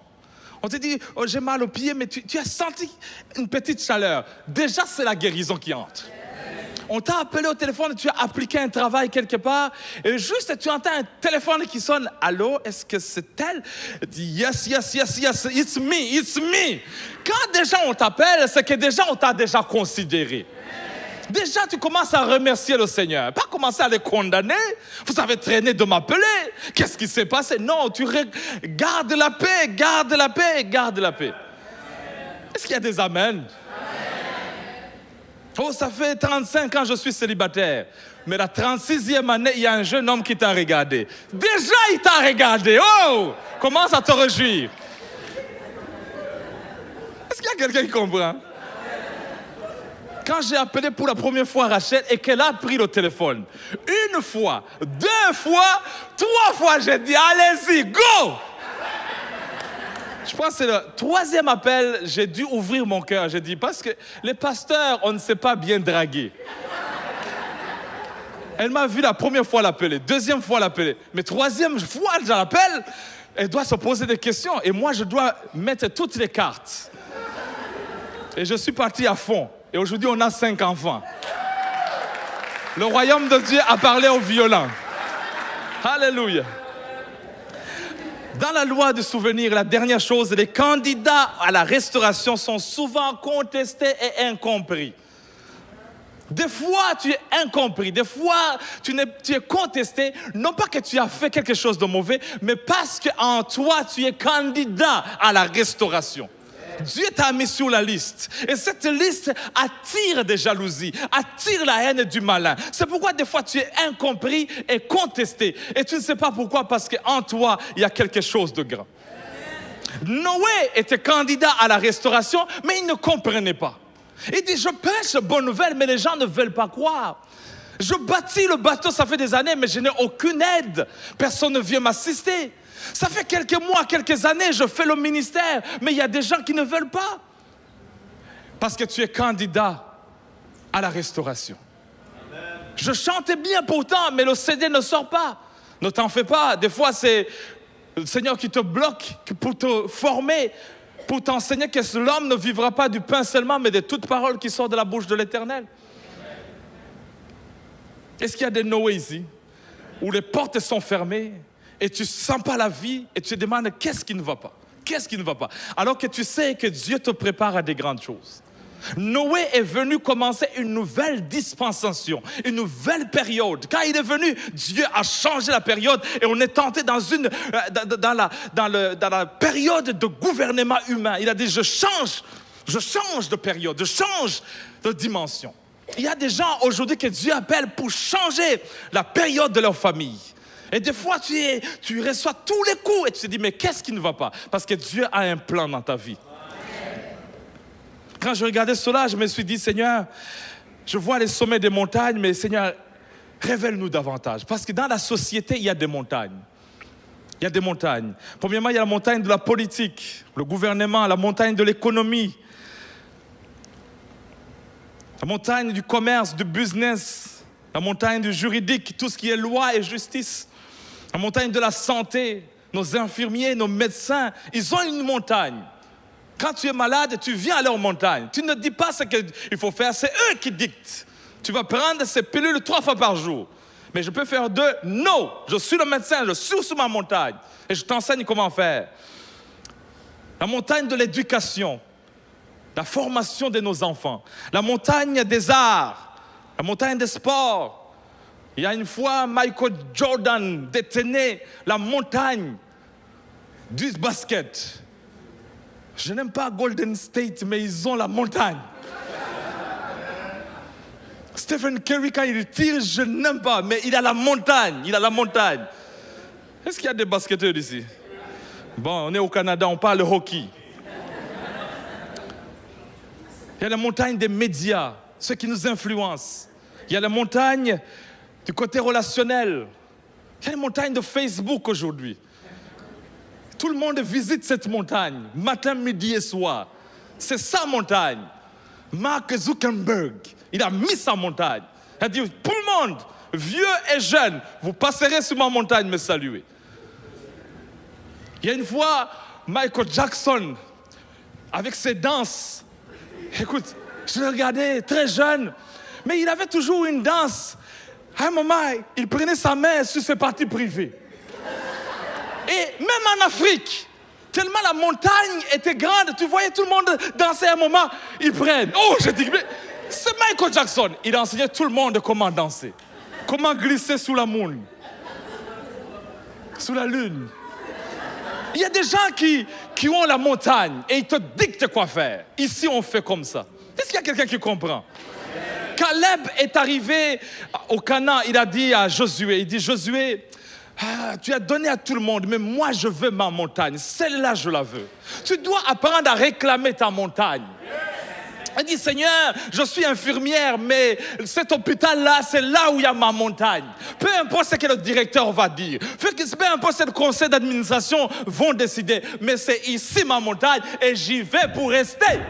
on te dit, oh, j'ai mal aux pieds, mais tu as senti une petite chaleur. Déjà, c'est la guérison qui entre. On t'a appelé au téléphone, tu as appliqué un travail quelque part, et juste tu entends un téléphone qui sonne. Allô, est-ce que c'est elle? Dis yes, it's me. Quand déjà on t'appelle, c'est que déjà on t'a déjà considéré. Déjà tu commences à remercier le Seigneur, pas commencer à les condamner. Vous avez traîné de m'appeler. Qu'est-ce qui s'est passé? Non, garde la paix. Est-ce qu'il y a des amens? Oh, ça fait 35 ans que je suis célibataire. Mais la 36e année, il y a un jeune homme qui t'a regardé. Déjà, il t'a regardé. Oh, commence à te réjouir. Est-ce qu'il y a quelqu'un qui comprend? Quand j'ai appelé pour la première fois Rachel et qu'elle a pris le téléphone, 1 fois, 2 fois, 3 fois, j'ai dit, allez-y, go! Je pense que c'est le 3e appel, j'ai dû ouvrir mon cœur. J'ai dit, parce que les pasteurs, on ne sait pas bien draguer. Elle m'a vu la première fois l'appeler, 2e fois l'appeler. Mais 3e fois, je l'appelle, elle doit se poser des questions. Et moi, je dois mettre toutes les cartes. Et je suis parti à fond. Et aujourd'hui, on a 5 enfants. Le royaume de Dieu a parlé aux violents. Alléluia. Dans la loi du souvenir, la dernière chose, les candidats à la restauration sont souvent contestés et incompris. Des fois, tu es incompris. Des fois, tu es contesté, non pas que tu as fait quelque chose de mauvais, mais parce qu'en toi, tu es candidat à la restauration. Dieu t'a mis sur la liste. Et cette liste attire des jalousies, attire la haine du malin. C'est pourquoi des fois tu es incompris et contesté. Et tu ne sais pas pourquoi, parce qu'en toi, il y a quelque chose de grand. Noé était candidat à la restauration, mais il ne comprenait pas. Il dit, je prêche bonne nouvelle, mais les gens ne veulent pas croire. Je bâtis le bateau, ça fait des années, mais je n'ai aucune aide. Personne ne vient m'assister. Ça fait quelques mois, quelques années, je fais le ministère, mais il y a des gens qui ne veulent pas. Parce que tu es candidat à la restauration. Amen. Je chantais bien pourtant, mais le CD ne sort pas. Ne t'en fais pas. Des fois, c'est le Seigneur qui te bloque pour te former, pour t'enseigner que l'homme ne vivra pas du pain seulement, mais de toute parole qui sort de la bouche de l'Éternel. Est-ce qu'il y a des Noé ici, où les portes sont fermées, et tu ne sens pas la vie, et tu te demandes qu'est-ce qui ne va pas? Qu'est-ce qui ne va pas? Alors que tu sais que Dieu te prépare à des grandes choses. Noé est venu commencer une nouvelle dispensation, une nouvelle période. Quand il est venu, Dieu a changé la période et on est entré dans la période de gouvernement humain. Il a dit, je change de période, je change de dimension. Il y a des gens aujourd'hui que Dieu appelle pour changer la période de leur famille. Et des fois, tu reçois tous les coups et tu te dis, mais qu'est-ce qui ne va pas? Parce que Dieu a un plan dans ta vie. Quand je regardais cela, je me suis dit, Seigneur, je vois les sommets des montagnes, mais Seigneur, révèle-nous davantage. Parce que dans la société, il y a des montagnes. Il y a des montagnes. Premièrement, il y a la montagne de la politique, le gouvernement, la montagne de l'économie, la montagne du commerce, du business, la montagne du juridique, tout ce qui est loi et justice. La montagne de la santé, nos infirmiers, nos médecins, ils ont une montagne. Quand tu es malade, tu viens à leur montagne. Tu ne dis pas ce qu'il faut faire, c'est eux qui dictent. Tu vas prendre ces pilules 3 fois par jour. Mais je peux faire 2. Non, je suis le médecin, je suis sur ma montagne. Et je t'enseigne comment faire. La montagne de l'éducation, la formation de nos enfants. La montagne des arts, la montagne des sports. Il y a une fois, Michael Jordan détenait la montagne du basket. Je n'aime pas Golden State, mais ils ont la montagne. Stephen Curry, quand il tire, je n'aime pas, mais il a la montagne. Il a la montagne. Est-ce qu'il y a des basketteurs ici? Bon, on est au Canada, on parle hockey. Il y a la montagne des médias, ceux qui nous influencent. Il y a la montagne du côté relationnel. Il y a la montagne de Facebook aujourd'hui. Tout le monde visite cette montagne, matin, midi et soir. C'est sa montagne. Mark Zuckerberg, il a mis sa montagne. Il a dit, tout le monde, vieux et jeune, vous passerez sur ma montagne me saluer. Il y a une fois, Michael Jackson, avec ses danses, écoute, je le regardais très jeune, mais il avait toujours une danse. À un moment, il prenait sa main sur ses parties privées. Et même en Afrique, tellement la montagne était grande, tu voyais tout le monde danser à un moment, ils prennent. Oh, je dis, mais c'est Michael Jackson. Il a enseigné tout le monde comment danser, comment glisser sous la lune, sous la lune. Il y a des gens qui ont la montagne et ils te dictent quoi faire. Ici, on fait comme ça. Est-ce qu'il y a quelqu'un qui comprend? Caleb est arrivé au Canaan, il a dit à Josué, il dit, Josué, tu as donné à tout le monde, mais moi je veux ma montagne, celle-là je la veux. Tu dois apprendre à réclamer ta montagne. Elle dit, Seigneur, je suis infirmière, mais cet hôpital-là, c'est là où il y a ma montagne. Peu importe ce que le directeur va dire, peu importe ce que le conseil d'administration vont décider, mais c'est ici ma montagne et j'y vais pour rester.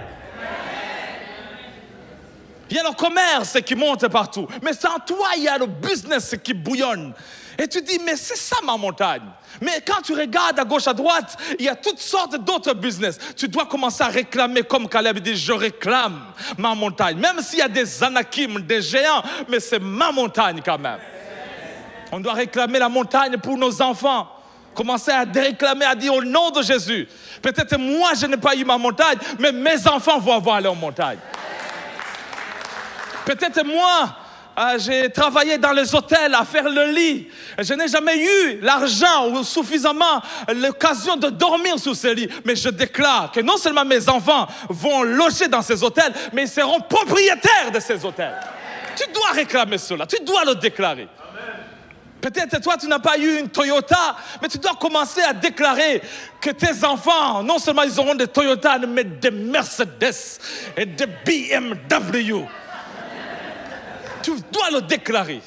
Il y a le commerce qui monte partout, mais sans toi, il y a le business qui bouillonne. Et tu dis, mais c'est ça ma montagne. Mais quand tu regardes à gauche, à droite, il y a toutes sortes d'autres business. Tu dois commencer à réclamer comme Caleb dit, je réclame ma montagne. Même s'il y a des Anakim, des géants, mais c'est ma montagne quand même. On doit réclamer la montagne pour nos enfants. Commencer à réclamer, à dire au nom de Jésus. Peut-être moi, je n'ai pas eu ma montagne, mais mes enfants vont avoir leur montagne. Peut-être moi, j'ai travaillé dans les hôtels à faire le lit. Je n'ai jamais eu l'argent ou suffisamment l'occasion de dormir sous ce lit. Mais je déclare que non seulement mes enfants vont loger dans ces hôtels, mais ils seront propriétaires de ces hôtels. Tu dois réclamer cela, tu dois le déclarer. Peut-être toi, tu n'as pas eu une Toyota, mais tu dois commencer à déclarer que tes enfants, non seulement ils auront des Toyota, mais des Mercedes et des BMW. Tu dois le déclarer.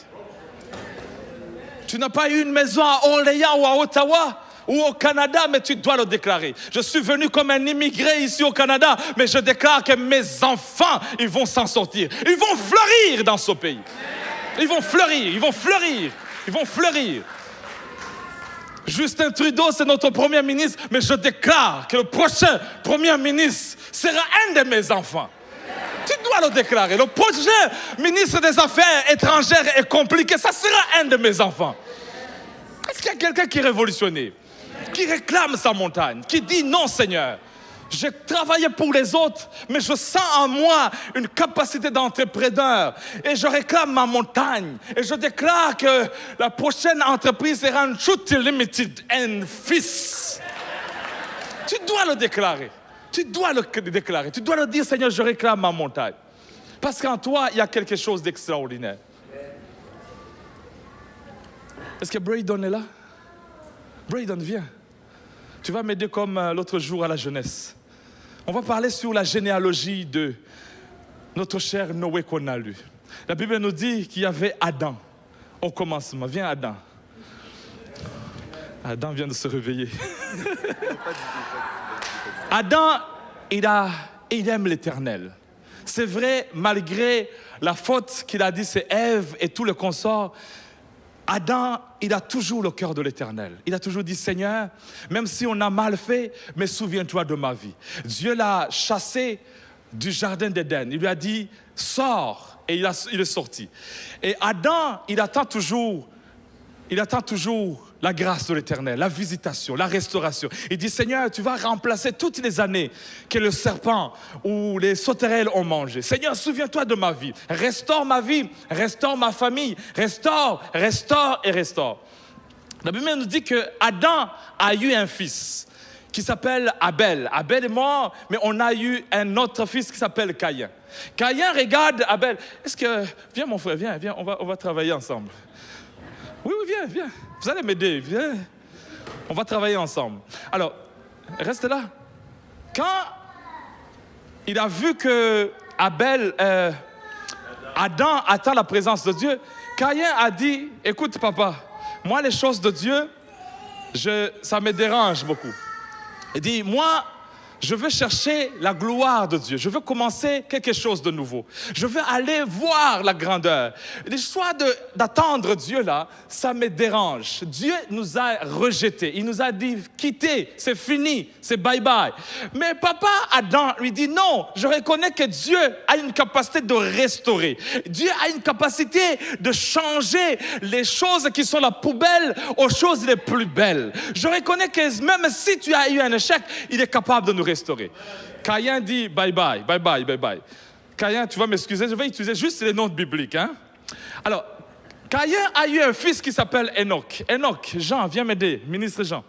Tu n'as pas eu une maison à Orléans ou à Ottawa ou au Canada, mais tu dois le déclarer. Je suis venu comme un immigré ici au Canada, mais je déclare que mes enfants, ils vont s'en sortir. Ils vont fleurir dans ce pays. Ils vont fleurir, ils vont fleurir, ils vont fleurir. Justin Trudeau, c'est notre Premier ministre, mais je déclare que le prochain Premier ministre sera un de mes enfants. Tu dois le déclarer. Le prochain ministre des Affaires étrangères est compliqué. Ça sera un de mes enfants. Est-ce qu'il y a quelqu'un qui est révolutionné, qui réclame sa montagne, qui dit non Seigneur, j'ai travaillé pour les autres, mais je sens en moi une capacité d'entrepreneur et je réclame ma montagne. Et je déclare que la prochaine entreprise sera une Truth Limited and Fils. Tu dois le déclarer. Tu dois le déclarer. Tu dois le dire, Seigneur, je réclame ma montagne. Parce qu'en toi, il y a quelque chose d'extraordinaire. Est-ce que Braydon est là? Braydon, viens. Tu vas m'aider comme l'autre jour à la jeunesse. On va parler sur la généalogie de notre cher Noé qu'on a lu. La Bible nous dit qu'il y avait Adam au commencement. Viens, Adam. Adam vient de se réveiller. Adam, il aime l'Éternel. C'est vrai, malgré la faute qu'il a dit, c'est Ève et tout le consort, Adam, il a toujours le cœur de l'Éternel. Il a toujours dit, Seigneur, même si on a mal fait, mais souviens-toi de ma vie. Dieu l'a chassé du jardin d'Éden. Il lui a dit, sors. Et il est sorti. Et Adam, il attend toujours la grâce de l'Éternel, la visitation, la restauration. Il dit, Seigneur, tu vas remplacer toutes les années que le serpent ou les sauterelles ont mangé. Seigneur, souviens-toi de ma vie. Restaure ma vie, restaure ma famille. Restaure, restaure et restaure. La Bible nous dit que Adam a eu un fils qui s'appelle Abel. Abel est mort, mais on a eu un autre fils qui s'appelle Caïn. Caïn regarde Abel. Viens mon frère, viens, on va travailler ensemble. Oui, viens. Vous allez m'aider, viens. On va travailler ensemble. Alors, reste là. Quand il a vu que Adam attend la présence de Dieu, Caïn a dit, écoute papa, moi les choses de Dieu, ça me dérange beaucoup. Il dit, moi, je veux chercher la gloire de Dieu. Je veux commencer quelque chose de nouveau. Je veux aller voir la grandeur. L'histoire d'attendre Dieu là, ça me dérange. Dieu nous a rejetés. Il nous a dit, quittez, c'est fini, c'est bye-bye. Mais papa Adam lui dit, non, je reconnais que Dieu a une capacité de restaurer. Dieu a une capacité de changer les choses qui sont la poubelle aux choses les plus belles. Je reconnais que même si tu as eu un échec, il est capable de nous restaurer. Caïn dit bye bye. Caïn, tu vas m'excuser, je vais utiliser juste les noms bibliques. Hein? Alors, Caïn a eu un fils qui s'appelle Enoch. Enoch, Jean, viens m'aider, ministre Jean.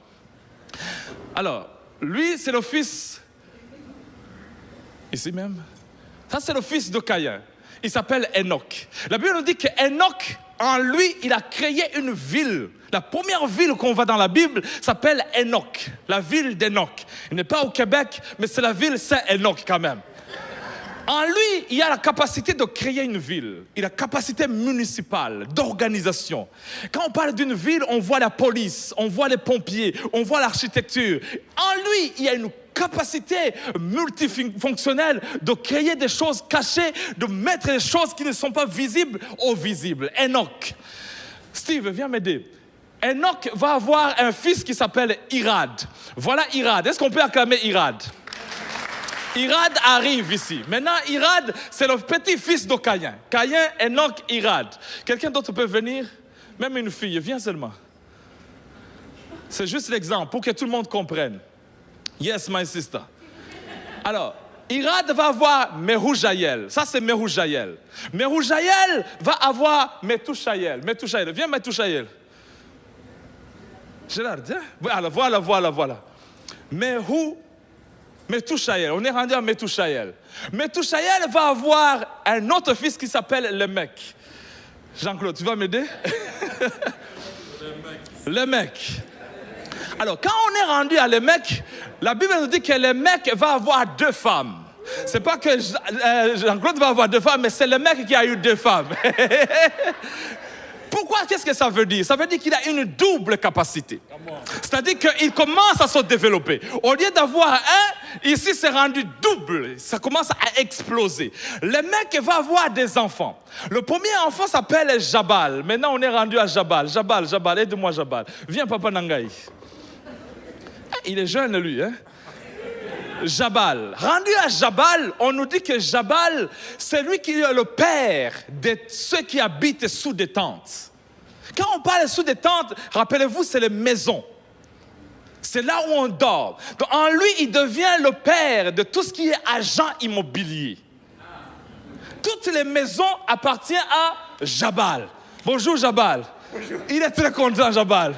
Alors, lui, c'est le fils, ici même, ça c'est le fils de Caïn. Il s'appelle Enoch. La Bible nous dit que Enoch, en lui, il a créé une ville. La première ville qu'on voit dans la Bible s'appelle Enoch, la ville d'Enoch. Il n'est pas au Québec, mais c'est la ville Saint-Enoch quand même. En lui, il a la capacité de créer une ville. Il a la capacité municipale, d'organisation. Quand on parle d'une ville, on voit la police, on voit les pompiers, on voit l'architecture. En lui, il y a une capacité multifonctionnelle de créer des choses cachées, de mettre les choses qui ne sont pas visibles au visible. Enoch. Steve, viens m'aider. Enoch va avoir un fils qui s'appelle Irad. Voilà Irad. Est-ce qu'on peut acclamer Irad? Irad arrive ici. Maintenant, Irad, c'est le petit-fils de Caïn. Caïn, Enoch, Irad. Quelqu'un d'autre peut venir? Même une fille, viens seulement. C'est juste l'exemple pour que tout le monde comprenne. Yes, my sister. Alors, Irad va avoir Mehujaël. Ça, c'est Mehujaël. Mehujaël va avoir Methushaël. Viens, Methushaël. Gérard, viens. Voilà. Methushaël. On est rendu à Methushaël. Methushaël va avoir un autre fils qui s'appelle Lémec. Jean-Claude, tu vas m'aider? Lémec. Alors, quand on est rendu à Lémec, la Bible nous dit que Lémec va avoir 2 femmes. C'est pas que Jean-Claude va avoir 2 femmes, mais c'est Lémec qui a eu 2 femmes. Pourquoi? Qu'est-ce que ça veut dire? Ça veut dire qu'il a une double capacité. C'est-à-dire qu'il commence à se développer. Au lieu d'avoir un, ici c'est rendu double. Ça commence à exploser. Le mec va avoir des enfants. Le premier enfant s'appelle Jabal. Maintenant on est rendu à Jabal. Jabal, aide-moi Jabal. Viens Papa Nangaï. Il est jeune lui, hein? Jabal. Rendu à Jabal, on nous dit que Jabal, c'est lui qui est le père de ceux qui habitent sous des tentes. Quand on parle sous des tentes, rappelez-vous, c'est les maisons. C'est là où on dort. Donc, en lui, il devient le père de tout ce qui est agent immobilier. Toutes les maisons appartiennent à Jabal. Bonjour Jabal. Bonjour. Il est très content Jabal.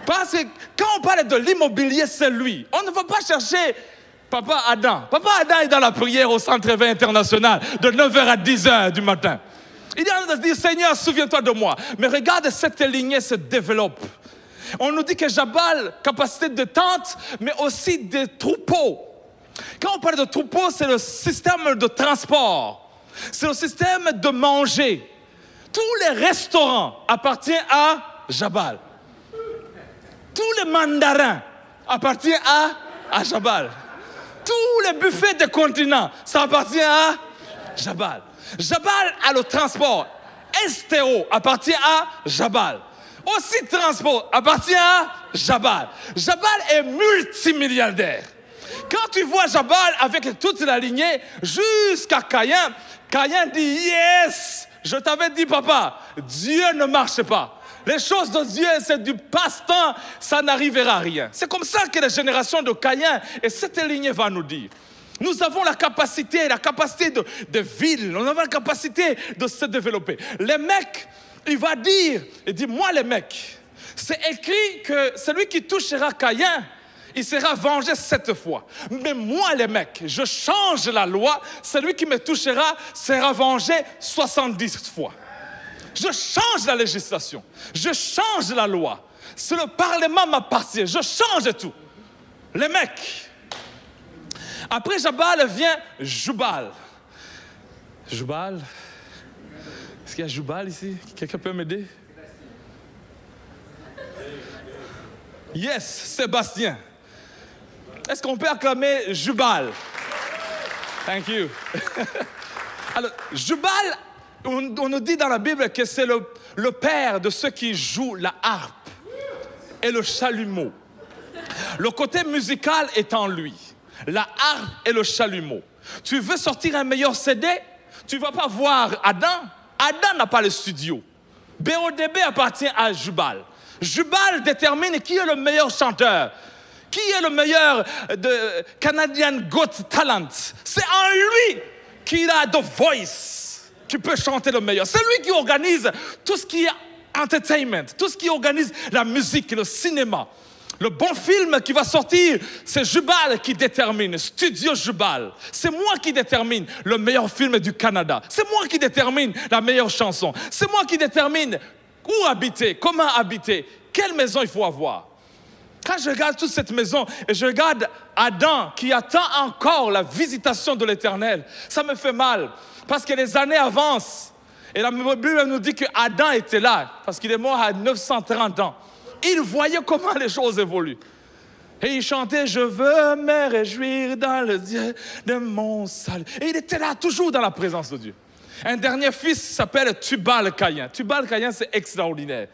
Parce que quand on parle de l'immobilier, c'est lui. On ne va pas chercher Papa Adam. Papa Adam est dans la prière au Centre Éveil International de 9h à 10h du matin. Il est en train de dire, Seigneur, souviens-toi de moi. Mais regarde, cette lignée se développe. On nous dit que Jabal, capacité de tente, mais aussi de troupeaux. Quand on parle de troupeaux, c'est le système de transport. C'est le système de manger. Tous les restaurants appartiennent à Jabal. Tous les mandarins appartiennent à Jabal. Tous les buffets des continents, ça appartient à Jabal. Jabal a le transport. STO appartient à Jabal. Aussi transport appartient à Jabal. Jabal est multimilliardaire. Quand tu vois Jabal avec toute la lignée jusqu'à Caïn, Caïn dit yes, je t'avais dit papa, Dieu ne marche pas. Les choses de Dieu, c'est du passe-temps, ça n'arrivera à rien. C'est comme ça que la génération de Caïn et cette lignée va nous dire. Nous avons la capacité de ville, nous avons la capacité de se développer. Les mecs, il va dire, il dit, moi les mecs, c'est écrit que celui qui touchera Caïn, il sera vengé 7 fois. Mais moi, les mecs, je change la loi. Celui qui me touchera sera vengé 70 fois. Je change la législation. Je change la loi. Si le Parlement m'appartient, je change tout. Les mecs. Après Jabal vient Jubal. Jubal. Est-ce qu'il y a Jubal ici? Quelqu'un peut m'aider? Yes, Sébastien. Est-ce qu'on peut acclamer Jubal? Thank you. Alors, Jubal, on nous dit dans la Bible que c'est le père de ceux qui jouent la harpe et le chalumeau. Le côté musical est en lui. La harpe et le chalumeau. Tu veux sortir un meilleur CD? Tu ne vas pas voir Adam. Adam n'a pas le studio. BODB appartient à Jubal. Jubal détermine qui est le meilleur chanteur. Qui est le meilleur de Canadian Got Talent. C'est en lui qu'il a The Voice, qui peut chanter le meilleur. C'est lui qui organise tout ce qui est entertainment, tout ce qui organise la musique, le cinéma. Le bon film qui va sortir, c'est Jubal qui détermine, Studio Jubal. C'est moi qui détermine le meilleur film du Canada. C'est moi qui détermine la meilleure chanson. C'est moi qui détermine où habiter, comment habiter, quelle maison il faut avoir. Quand je regarde toute cette maison et je regarde Adam qui attend encore la visitation de l'Éternel, ça me fait mal parce que les années avancent. Et la Bible nous dit que Adam était là parce qu'il est mort à 930 ans. Il voyait comment les choses évoluent. Et il chantait « Je veux me réjouir dans le Dieu de mon salut ». Et il était là, toujours dans la présence de Dieu. Un dernier fils s'appelle Tubal-Caïn. Tubal-Caïn, c'est extraordinaire.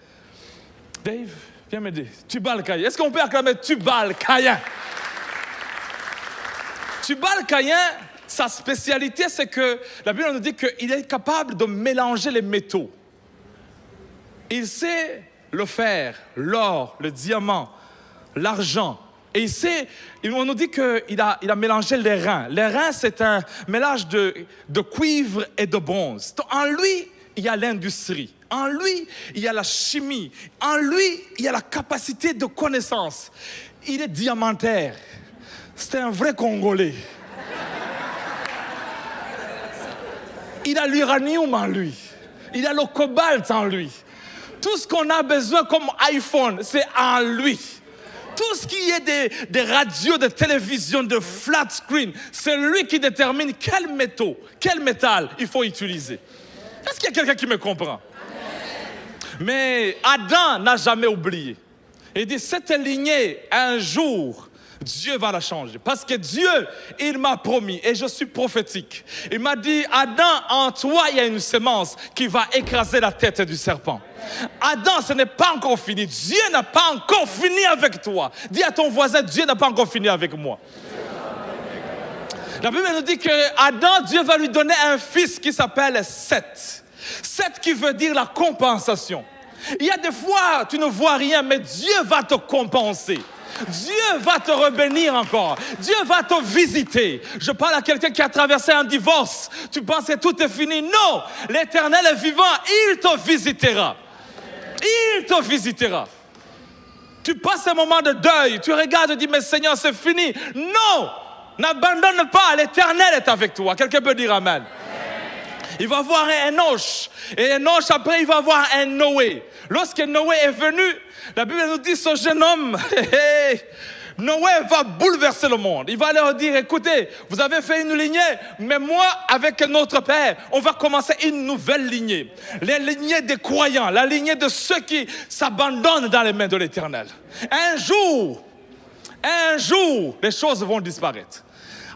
Dave, viens m'aider. Tubal-Caïn. Est-ce qu'on peut acclamer Tubal-Caïn? Tubal-Caïn, sa spécialité, c'est que la Bible nous dit qu'il est capable de mélanger les métaux. Il sait le fer, l'or, le diamant, l'argent. Et on nous dit qu'il a mélangé les reins. Les reins, c'est un mélange de cuivre et de bronze. En lui, il y a l'industrie. En lui, il y a la chimie. En lui, il y a la capacité de connaissance. Il est diamantaire. C'est un vrai Congolais. Il a l'uranium en lui. Il a le cobalt en lui. Tout ce qu'on a besoin comme iPhone, c'est en lui. Tout ce qui est des radios, de télévision, de flat screen, c'est lui qui détermine quel métal il faut utiliser. Est-ce qu'il y a quelqu'un qui me comprend? Mais Adam n'a jamais oublié. Il dit, cette lignée, un jour, Dieu va la changer. Parce que Dieu, il m'a promis, et je suis prophétique. Il m'a dit, Adam, en toi, il y a une semence qui va écraser la tête du serpent. Adam, ce n'est pas encore fini. Dieu n'a pas encore fini avec toi. Dis à ton voisin, Dieu n'a pas encore fini avec moi. La Bible nous dit que Adam, Dieu va lui donner un fils qui s'appelle Seth. Seth qui veut dire la compensation. Il y a des fois, tu ne vois rien, mais Dieu va te compenser. Dieu va te rebénir encore. Dieu va te visiter. Je parle à quelqu'un qui a traversé un divorce. Tu penses que tout est fini? Non, l'Éternel est vivant. Il te visitera. Il te visitera. Tu passes un moment de deuil. Tu regardes et dis, mais Seigneur, c'est fini. Non, n'abandonne pas. L'Éternel est avec toi. Quelqu'un peut dire Amen. Il va voir un Enoch. Et Enoch, après, il va voir un Noé. Lorsque Noé est venu, la Bible nous dit, ce jeune homme, Noé va bouleverser le monde. Il va leur dire, écoutez, vous avez fait une lignée, mais moi, avec notre Père, on va commencer une nouvelle lignée. Les lignées des croyants, la lignée de ceux qui s'abandonnent dans les mains de l'Éternel. Un jour, les choses vont disparaître.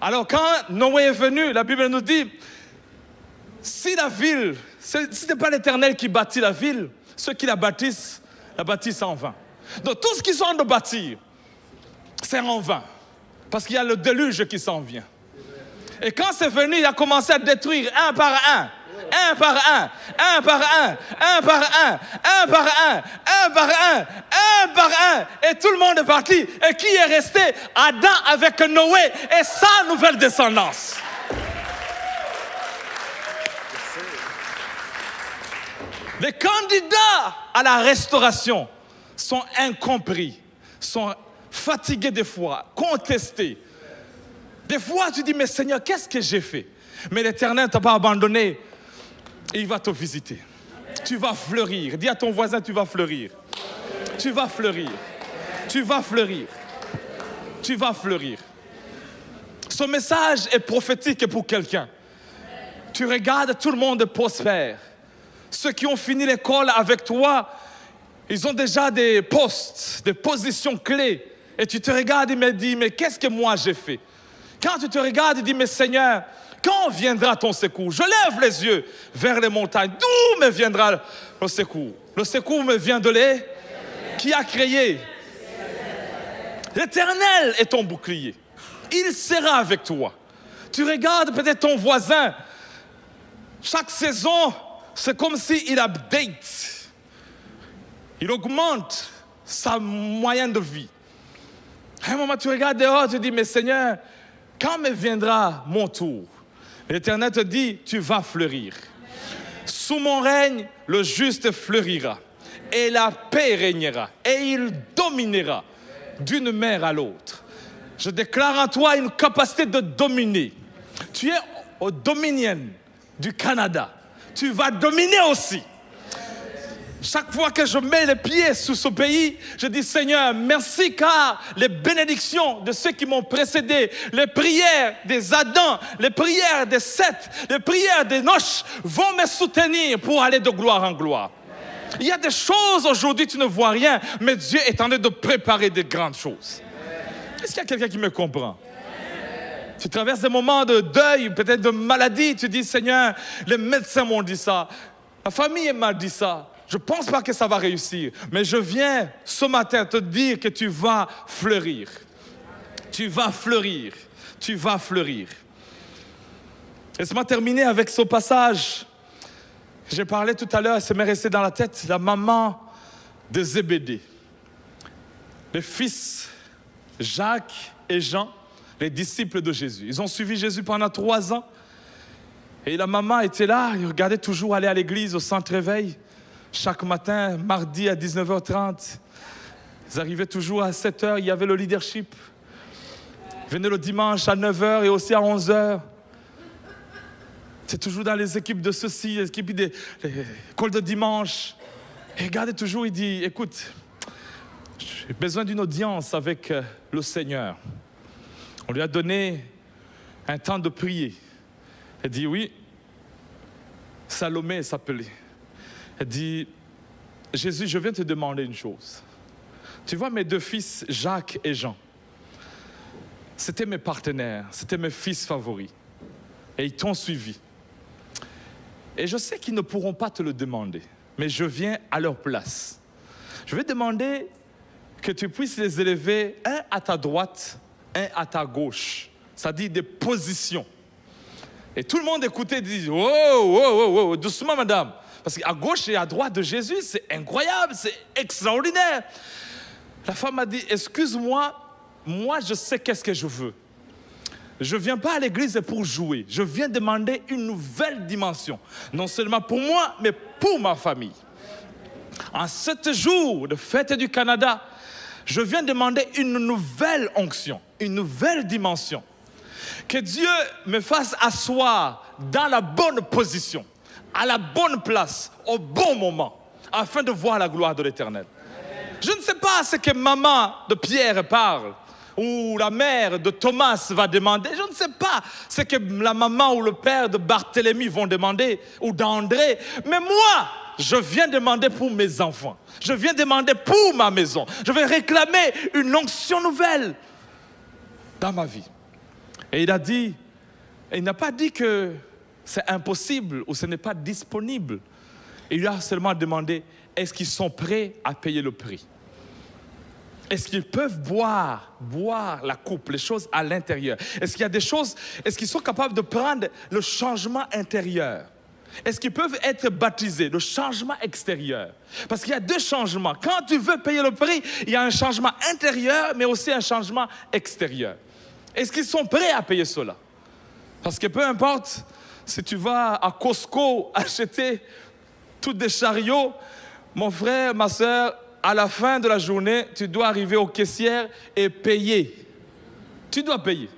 Alors quand Noé est venu, la Bible nous dit, si la ville, ce n'est pas l'Éternel qui bâtit la ville, ceux qui la bâtissent en vain. Donc tout ce qu'ils sont de bâtir, c'est en vain. Parce qu'il y a le déluge qui s'en vient. Et quand c'est venu, il a commencé à détruire un par un. Un par un, un par un, un par un, un par un, un par un, un par un. Et tout le monde est parti. Et qui est resté? Adam avec Noé et sa nouvelle descendance. Les candidats à la restauration sont incompris, sont fatigué des fois, contesté. Des fois, tu dis, mais Seigneur, qu'est-ce que j'ai fait? Mais l'Éternel ne t'a pas abandonné. Et il va te visiter. Tu vas fleurir. Dis à ton voisin, tu vas fleurir. Tu vas fleurir. Tu vas fleurir. Tu vas fleurir. Ce message est prophétique pour quelqu'un. Tu regardes, tout le monde prospère. Ceux qui ont fini l'école avec toi, ils ont déjà des postes, des positions clés. Et tu te regardes et me dis, mais qu'est-ce que moi j'ai fait? Quand tu te regardes et dis, mais Seigneur, quand viendra ton secours? Je lève les yeux vers les montagnes. D'où me viendra le secours? Le secours me vient de l'Éternel. Qui a créé? L'Éternel est ton bouclier. Il sera avec toi. Tu regardes peut-être ton voisin. Chaque saison, c'est comme s'il update. Il augmente sa moyenne de vie. À un moment, tu regardes dehors, tu dis, mais Seigneur, quand me viendra mon tour? L'Éternel te dit, tu vas fleurir. Sous mon règne, le juste fleurira. Et la paix régnera. Et il dominera d'une mer à l'autre. Je déclare en toi une capacité de dominer. Tu es au Dominion du Canada. Tu vas dominer aussi. Chaque fois que je mets les pieds sous ce pays, je dis Seigneur, merci car les bénédictions de ceux qui m'ont précédé, les prières des Adam, les prières des Seth, les prières des Noch vont me soutenir pour aller de gloire en gloire. Il y a des choses aujourd'hui, tu ne vois rien, mais Dieu est en train de préparer de grandes choses. Est-ce qu'il y a quelqu'un qui me comprend? Tu traverses des moments de deuil, peut-être de maladie, tu dis Seigneur, les médecins m'ont dit ça, la famille m'a dit ça. Je ne pense pas que ça va réussir, mais je viens ce matin te dire que tu vas fleurir. Tu vas fleurir. Tu vas fleurir. Laisse-moi terminer avec ce passage. J'ai parlé tout à l'heure, ça m'est resté dans la tête, la maman de Zébédée. Les fils Jacques et Jean, les disciples de Jésus. Ils ont suivi Jésus pendant 3 ans. Et la maman était là, ils regardaient toujours aller à l'église au centre réveil. Chaque matin, mardi à 19h30, ils arrivaient toujours à 7h, il y avait le leadership. Ils venaient le dimanche à 9h et aussi à 11h. C'est toujours dans les équipes de ceci, les équipes des écoles de dimanche. Et regardez toujours, il dit, écoute, j'ai besoin d'une audience avec le Seigneur. On lui a donné un temps de prier. Elle dit, oui, Salomé s'appelait. Elle dit, Jésus, je viens te demander une chose. Tu vois mes 2 fils, Jacques et Jean. C'était mes partenaires, c'était mes fils favoris. Et ils t'ont suivi. Et je sais qu'ils ne pourront pas te le demander, mais je viens à leur place. Je vais demander que tu puisses les élever, un à ta droite, un à ta gauche. Ça dit des positions. Et tout le monde écoutait et disait, oh, doucement madame. Parce qu'à gauche et à droite de Jésus, c'est incroyable, c'est extraordinaire. La femme m'a dit, excuse-moi, moi je sais qu'est-ce que je veux. Je ne viens pas à l'église pour jouer. Je viens demander une nouvelle dimension. Non seulement pour moi, mais pour ma famille. En 7 jours de fête du Canada, je viens demander une nouvelle onction, une nouvelle dimension. Que Dieu me fasse asseoir dans la bonne position, à la bonne place, au bon moment, afin de voir la gloire de l'Éternel. Je ne sais pas ce que maman de Pierre parle, ou la mère de Thomas va demander. Je ne sais pas ce que la maman ou le père de Barthélemy vont demander, ou d'André. Mais moi, je viens demander pour mes enfants. Je viens demander pour ma maison. Je vais réclamer une onction nouvelle dans ma vie. Et il a dit, il n'a pas dit que c'est impossible ou ce n'est pas disponible. Il lui a seulement demandé, est-ce qu'ils sont prêts à payer le prix? Est-ce qu'ils peuvent boire la coupe, les choses à l'intérieur? Est-ce qu'il y a des choses, est-ce qu'ils sont capables de prendre le changement intérieur? Est-ce qu'ils peuvent être baptisés, le changement extérieur? Parce qu'il y a 2 changements. Quand tu veux payer le prix, il y a un changement intérieur, mais aussi un changement extérieur. Est-ce qu'ils sont prêts à payer cela? Parce que peu importe si tu vas à Costco acheter tous des chariots, mon frère, ma soeur, à la fin de la journée, tu dois arriver aux caissières et payer. Tu dois payer.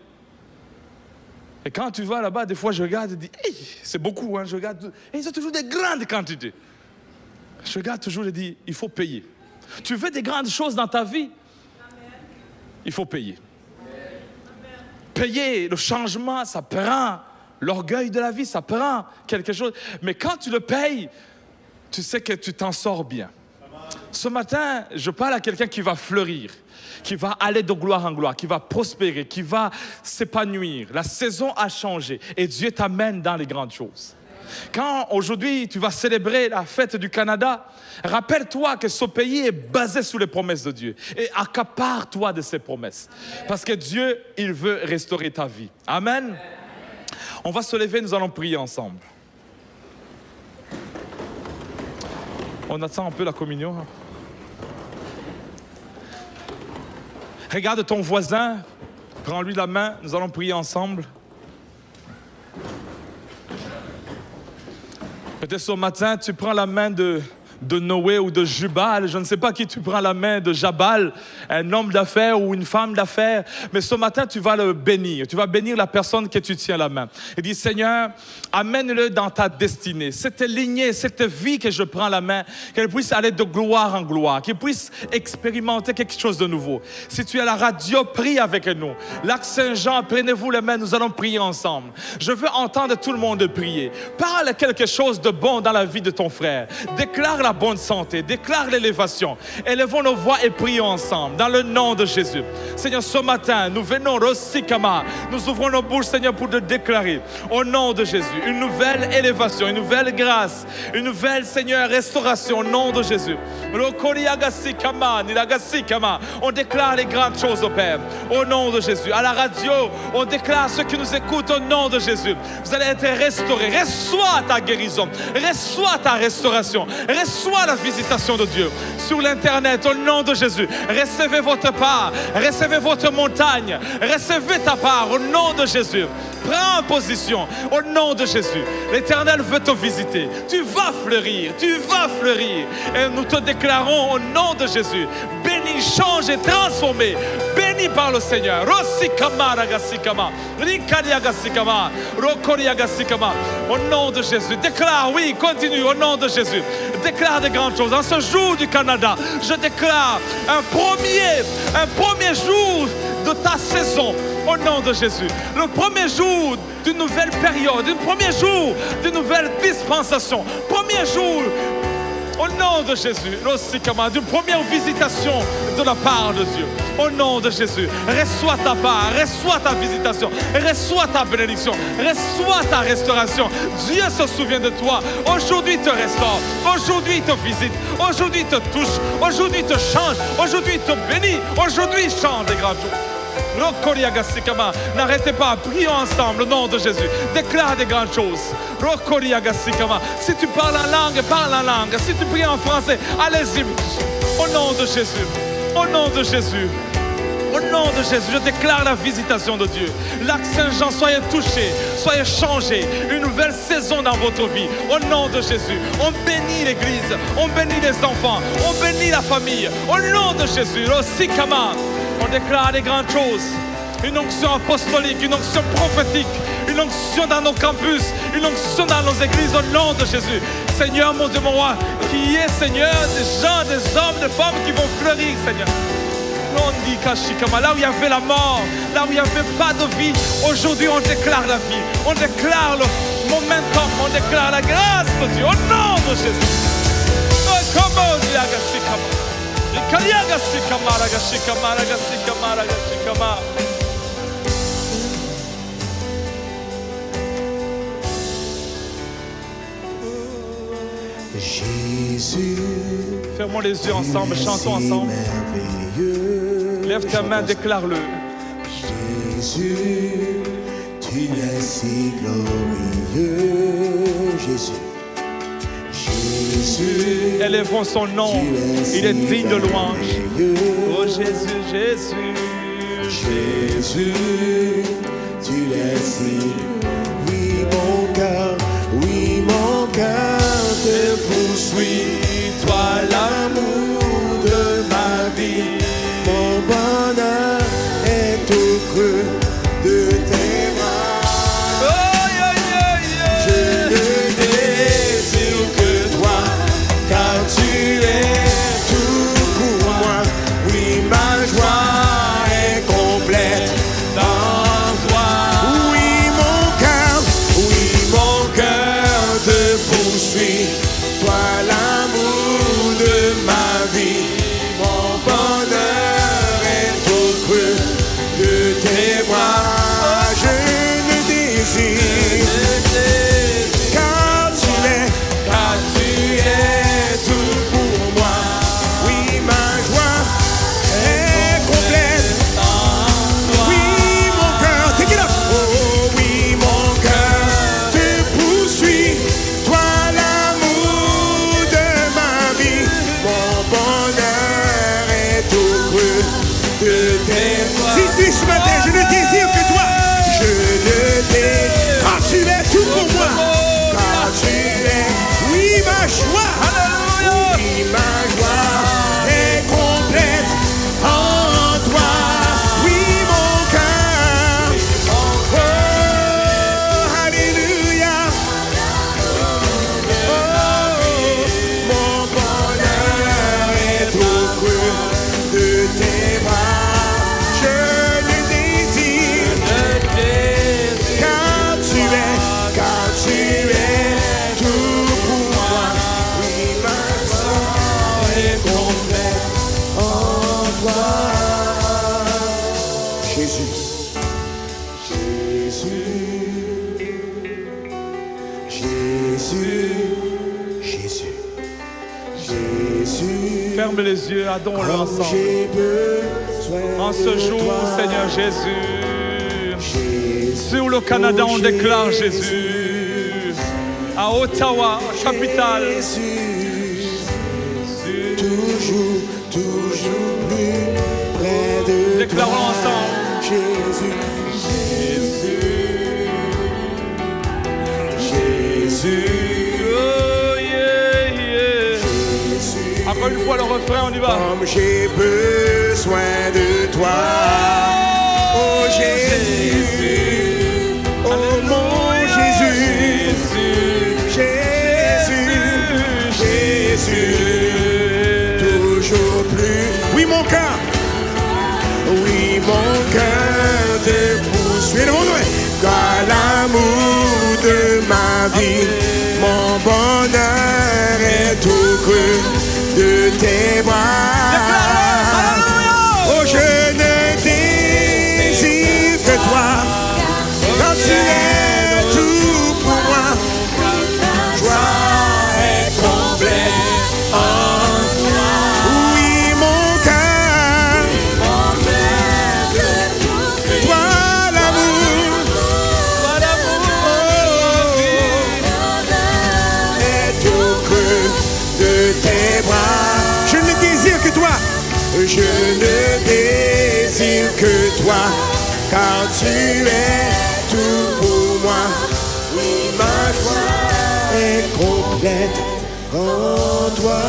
Et quand tu vas là-bas, des fois je regarde et dis, hey, c'est beaucoup, hein, je regarde, et ils ont toujours des grandes quantités. Je regarde toujours et dis, il faut payer. Tu veux des grandes choses dans ta vie? Il faut payer. Payer, le changement, ça prend. L'orgueil de la vie, ça prend quelque chose. Mais quand tu le payes, tu sais que tu t'en sors bien. Ce matin, je parle à quelqu'un qui va fleurir, qui va aller de gloire en gloire, qui va prospérer, qui va s'épanouir. La saison a changé et Dieu t'amène dans les grandes choses. Quand aujourd'hui tu vas célébrer la fête du Canada, rappelle-toi que ce pays est basé sur les promesses de Dieu et accapare-toi de ces promesses. Parce que Dieu, il veut restaurer ta vie. Amen. On va se lever, nous allons prier ensemble. On attend un peu la communion. Regarde ton voisin, prends-lui la main, nous allons prier ensemble. Peut-être ce matin, tu prends la main de Noé ou de Jubal, je ne sais pas qui tu prends la main de Jabal, un homme d'affaires ou une femme d'affaires, mais ce matin tu vas le bénir, tu vas bénir la personne que tu tiens la main. Et dis Seigneur, amène-le dans ta destinée, cette lignée, cette vie que je prends la main, qu'elle puisse aller de gloire en gloire, qu'elle puisse expérimenter quelque chose de nouveau. Si tu es à la radio, prie avec nous. Lac Saint-Jean, prenez-vous les mains, nous allons prier ensemble. Je veux entendre tout le monde prier. Parle quelque chose de bon dans la vie de ton frère. Déclare la bonne santé, déclare l'élévation. Élevons nos voix et prions ensemble dans le nom de Jésus. Seigneur, ce matin, nous venons Rosikama, nous ouvrons nos bouches, Seigneur, pour te déclarer au nom de Jésus une nouvelle élévation, une nouvelle grâce, une nouvelle, Seigneur, restauration au nom de Jésus. On déclare les grandes choses au Père au nom de Jésus. À la radio, on déclare ceux qui nous écoutent au nom de Jésus. Vous allez être restaurés. Reçois ta guérison, reçois ta restauration, reçois la visitation de Dieu sur l'internet au nom de Jésus. Recevez votre part, recevez votre montagne, recevez ta part au nom de Jésus. Prends position au nom de Jésus. L'Éternel veut te visiter. Tu vas fleurir, tu vas fleurir. Et nous te déclarons au nom de Jésus, béni, change et transformé, béni par le Seigneur. Au nom de Jésus, déclare, oui, continue au nom de Jésus. Déclare de grandes choses. En ce jour du Canada, je déclare un premier jour de ta saison au nom de Jésus. Le premier jour d'une nouvelle période, le premier jour d'une nouvelle dispensation, premier jour au nom de Jésus, d'une première visitation de la part de Dieu. Au nom de Jésus, reçois ta part, reçois ta visitation, reçois ta bénédiction, reçois ta restauration. Dieu se souvient de toi. Aujourd'hui, il te restaure. Aujourd'hui, il te visite. Aujourd'hui, il te touche. Aujourd'hui, il te change. Aujourd'hui, il te bénit. Aujourd'hui, il chante des grands jours. N'arrêtez pas, prions ensemble au nom de Jésus. Déclare des grandes choses. Si tu parles en langue, parle en langue. Si tu pries en français, allez-y. Au nom de Jésus. Au nom de Jésus. Au nom de Jésus, je déclare la visitation de Dieu. Lac Saint-Jean, soyez touchés, soyez changés. Une nouvelle saison dans votre vie. Au nom de Jésus, on bénit l'église, on bénit les enfants, on bénit la famille. Au nom de Jésus, on déclare des grandes choses. Une onction apostolique, une onction prophétique, une onction dans nos campus, une onction dans nos églises au nom de Jésus. Seigneur, mon Dieu, mon roi, qui est, Seigneur, des gens, des hommes, des femmes qui vont fleurir, Seigneur. Là où il y avait la mort, là où il n'y avait pas de vie, aujourd'hui on déclare la vie, on déclare le momentum, on déclare la grâce de Dieu au nom de Jésus. Jésus, fermons les yeux ensemble, chantons ensemble. Lève ta main, déclare-le. Jésus, tu es si glorieux. Jésus, Jésus, élevons son nom, il est digne de louange. Oh Jésus, Jésus, Jésus, tu es si. Oui, mon cœur te poursuit, toi l'amour de Ferme les yeux, adorons-le ensemble. En ce jour, Seigneur Jésus, sur le Canada, on déclare Jésus. À Ottawa, capitale. Toujours plus près de Déclarons toi, ensemble. Jésus. Oh, yeah, yeah. Encore une fois le refrain, on y va. Comme j'ai besoin de toi, oh Jésus, oh mon Jésus, Jésus, toujours plus. Oui mon cœur te poursuit. Car l'amour de ma vie, mon bonheur est au creux de tes bras. Oh, je ne désire que toi, car tu es tout pour moi. Joie est complète en toi. Oui, mon cœur, toi l'amour est au creux de tes bras. Je ne désire que toi. Je ne désire que toi, car tu es tout pour moi. Oui, ma joie est complète en toi.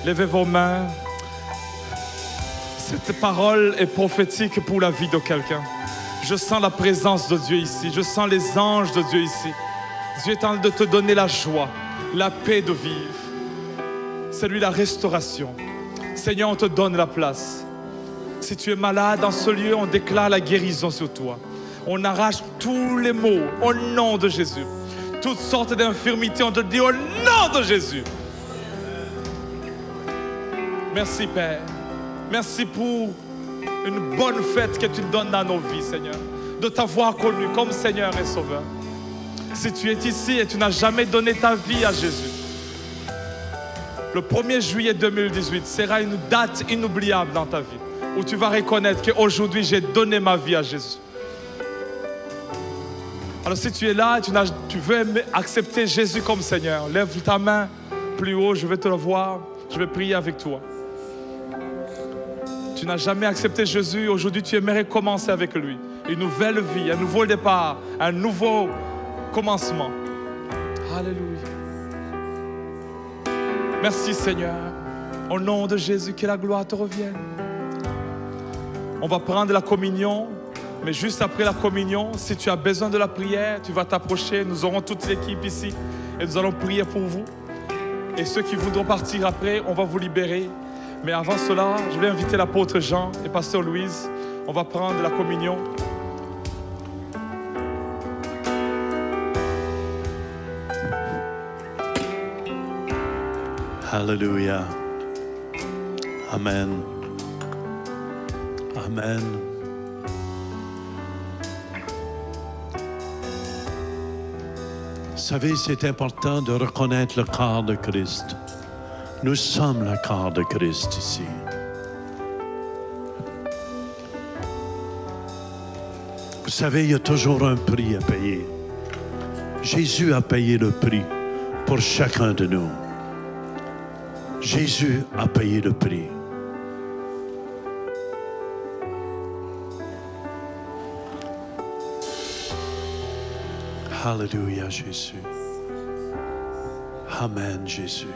Levez vos mains. Cette parole est prophétique pour la vie de quelqu'un. Je sens la présence de Dieu ici. Je sens les anges de Dieu ici. Dieu est en train de te donner la joie, la paix de vivre. C'est lui la restauration. Seigneur, on te donne la place. Si tu es malade dans ce lieu, on déclare la guérison sur toi. On arrache tous les maux au nom de Jésus. Toutes sortes d'infirmités, on te dit au nom de Jésus. Merci Père. Merci pour une bonne fête que tu donnes dans nos vies, Seigneur. De t'avoir connu comme Seigneur et Sauveur. Si tu es ici et tu n'as jamais donné ta vie à Jésus, le 1er juillet 2018 sera une date inoubliable dans ta vie où tu vas reconnaître qu'aujourd'hui j'ai donné ma vie à Jésus. Alors si tu es là et tu veux accepter Jésus comme Seigneur, lève ta main plus haut, je vais te le voir, je vais prier avec toi. Tu n'as jamais accepté Jésus, aujourd'hui tu aimerais commencer avec lui. Une nouvelle vie, un nouveau départ, un nouveau commencement. Alléluia. Merci Seigneur. Au nom de Jésus, que la gloire te revienne. On va prendre la communion, mais juste après la communion, si tu as besoin de la prière, tu vas t'approcher. Nous aurons toute l'équipe ici et nous allons prier pour vous. Et ceux qui voudront partir après, on va vous libérer. Mais avant cela, je vais inviter l'apôtre Jean et pasteur Louise. On va prendre la communion. Hallelujah. Amen. Amen. Vous savez, c'est important de reconnaître le corps de Christ. Nous sommes le corps de Christ ici. Vous savez, il y a toujours un prix à payer. Jésus a payé le prix pour chacun de nous. Jésus a payé le prix. Alléluia, Jésus. Amen, Jésus.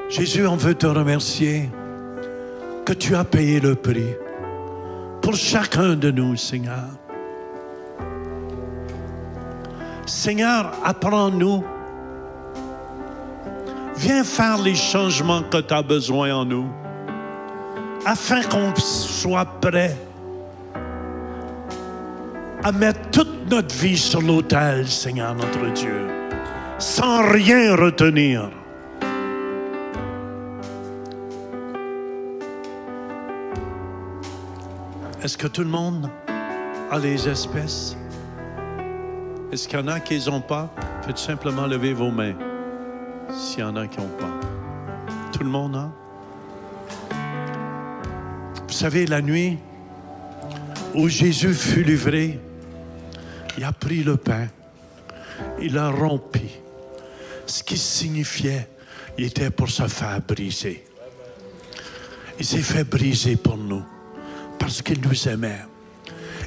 Jésus, on veut te remercier que tu as payé le prix pour chacun de nous, Seigneur. Seigneur, apprends-nous. Viens faire les changements que tu as besoin en nous, afin qu'on soit prêt à mettre toute notre vie sur l'autel, Seigneur notre Dieu, sans rien retenir. Est-ce que tout le monde a les espèces? Est-ce qu'il y en a qui les ont pas? Faites simplement lever vos mains. S'il y en a qui n'ont pas. Tout le monde a? Vous savez, la nuit où Jésus fut livré, il a pris le pain, il l'a rompu. Ce qui signifiait, il était pour se faire briser. Il s'est fait briser pour nous, parce qu'il nous aimait.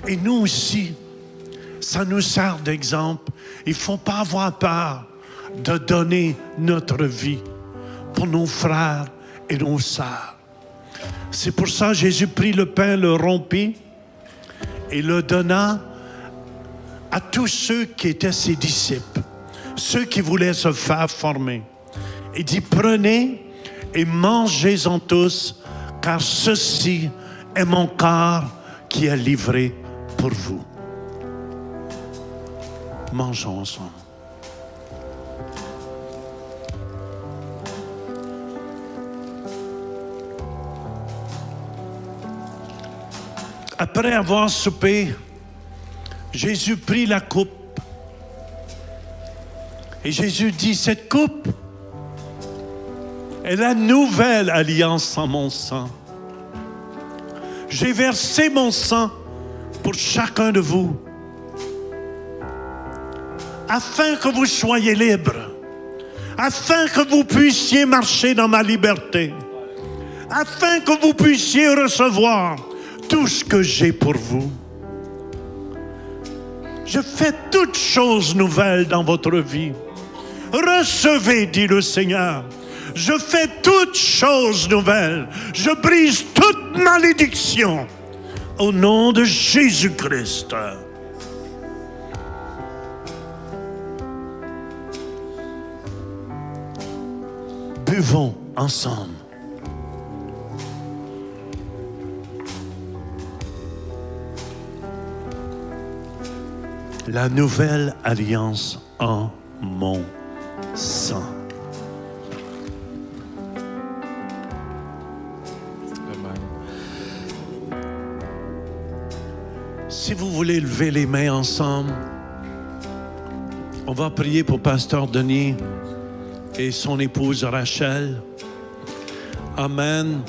Et nous aussi, ça nous sert d'exemple. Il ne faut pas avoir peur de donner notre vie pour nos frères et nos sœurs. C'est pour ça que Jésus prit le pain, le rompit et le donna à tous ceux qui étaient ses disciples, ceux qui voulaient se faire former. Il dit, prenez et mangez-en tous, car ceci est mon corps qui est livré pour vous. Mangeons ensemble. Après avoir soupé, Jésus prit la coupe. Et Jésus dit, cette coupe est la nouvelle alliance en mon sang. J'ai versé mon sang pour chacun de vous, afin que vous soyez libres, afin que vous puissiez marcher dans ma liberté, afin que vous puissiez recevoir tout ce que j'ai pour vous. Je fais toutes choses nouvelles dans votre vie. Recevez, dit le Seigneur. Je fais toutes choses nouvelles. Je brise toute malédiction. Au nom de Jésus-Christ. Buvons ensemble. La nouvelle alliance en mon sang. Si vous voulez lever les mains ensemble, on va prier pour Pasteur Denis et son épouse Rachel. Amen.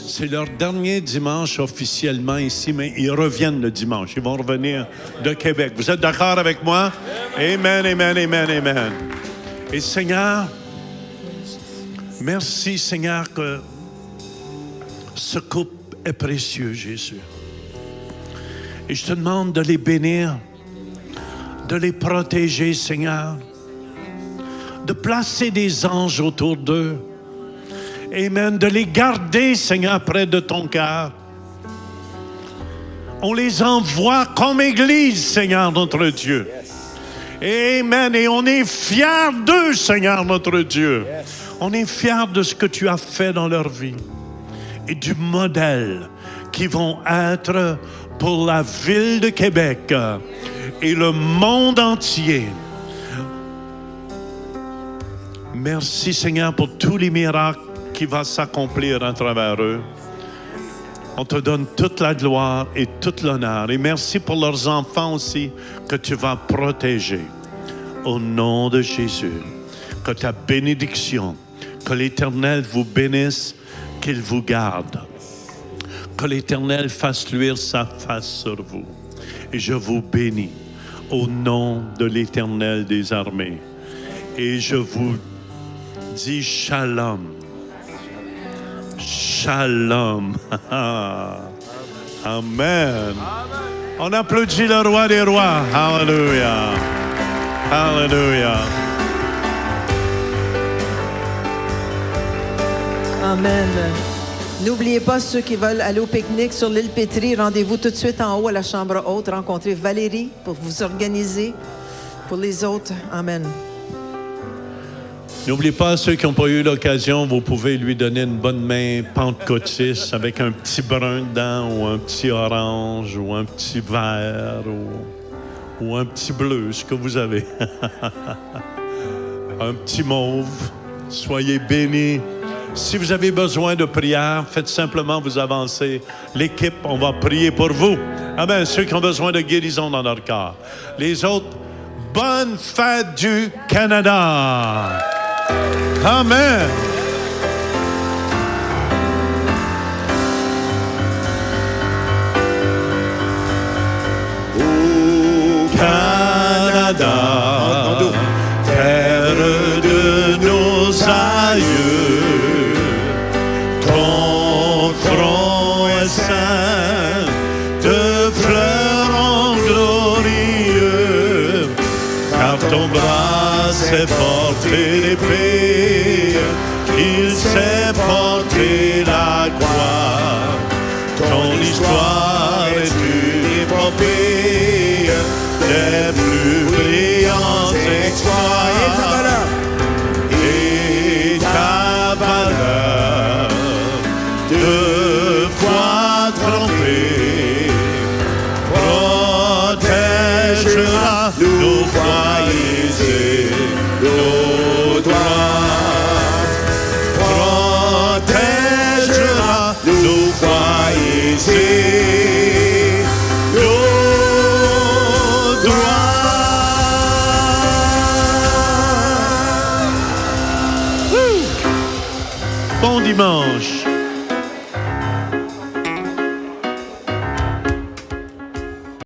C'est leur dernier dimanche officiellement ici, mais ils reviennent le dimanche. Ils vont revenir de Québec. Vous êtes d'accord avec moi? Amen, amen, amen, amen. Et Seigneur, merci Seigneur que ce couple est précieux, Jésus. Et je te demande de les bénir, de les protéger, Seigneur, de placer des anges autour d'eux. Amen. De les garder, Seigneur, près de ton cœur. On les envoie comme Église, Seigneur, notre Dieu. Amen. Et on est fiers d'eux, Seigneur, notre Dieu. On est fiers de ce que tu as fait dans leur vie et du modèle qui vont être pour la ville de Québec et le monde entier. Merci, Seigneur, pour tous les miracles qui vont s'accomplir à travers eux. On te donne toute la gloire et tout l'honneur. Et merci pour leurs enfants aussi que tu vas protéger. Au nom de Jésus, que ta bénédiction, que l'Éternel vous bénisse, qu'il vous garde. Que l'Éternel fasse luire sa face sur vous. Et je vous bénis au nom de l'Éternel des armées. Et je vous dis shalom. Shalom. Amen. On applaudit le roi des rois. Alléluia. Alléluia. Amen. N'oubliez pas ceux qui veulent aller au pique-nique sur l'île Pétrie. Rendez-vous tout de suite en haut à la chambre haute. Rencontrez Valérie pour vous organiser. Pour les autres, amen. N'oubliez pas, ceux qui n'ont pas eu l'occasion, vous pouvez lui donner une bonne main pentecôtiste avec un petit brun dedans, ou un petit orange, ou un petit vert, ou un petit bleu, ce que vous avez. Un petit mauve. Soyez bénis Si vous avez besoin de prière, faites simplement vous avancer. L'équipe, on va prier pour vous. Amen. Ceux qui ont besoin de guérison dans leur corps. Les autres, bonne fête du Canada. Amen. Canada, terre de nos aïeux, ton front est ceint de fleurons glorieux, car ton bras s'est porté l'épée, il s'est porté la croix, ton histoire est une épopée des plus brillants exploits et ta valeur de foi trempée protégera nos foyers et nos droits, protégera nos foyers et bon dimanche.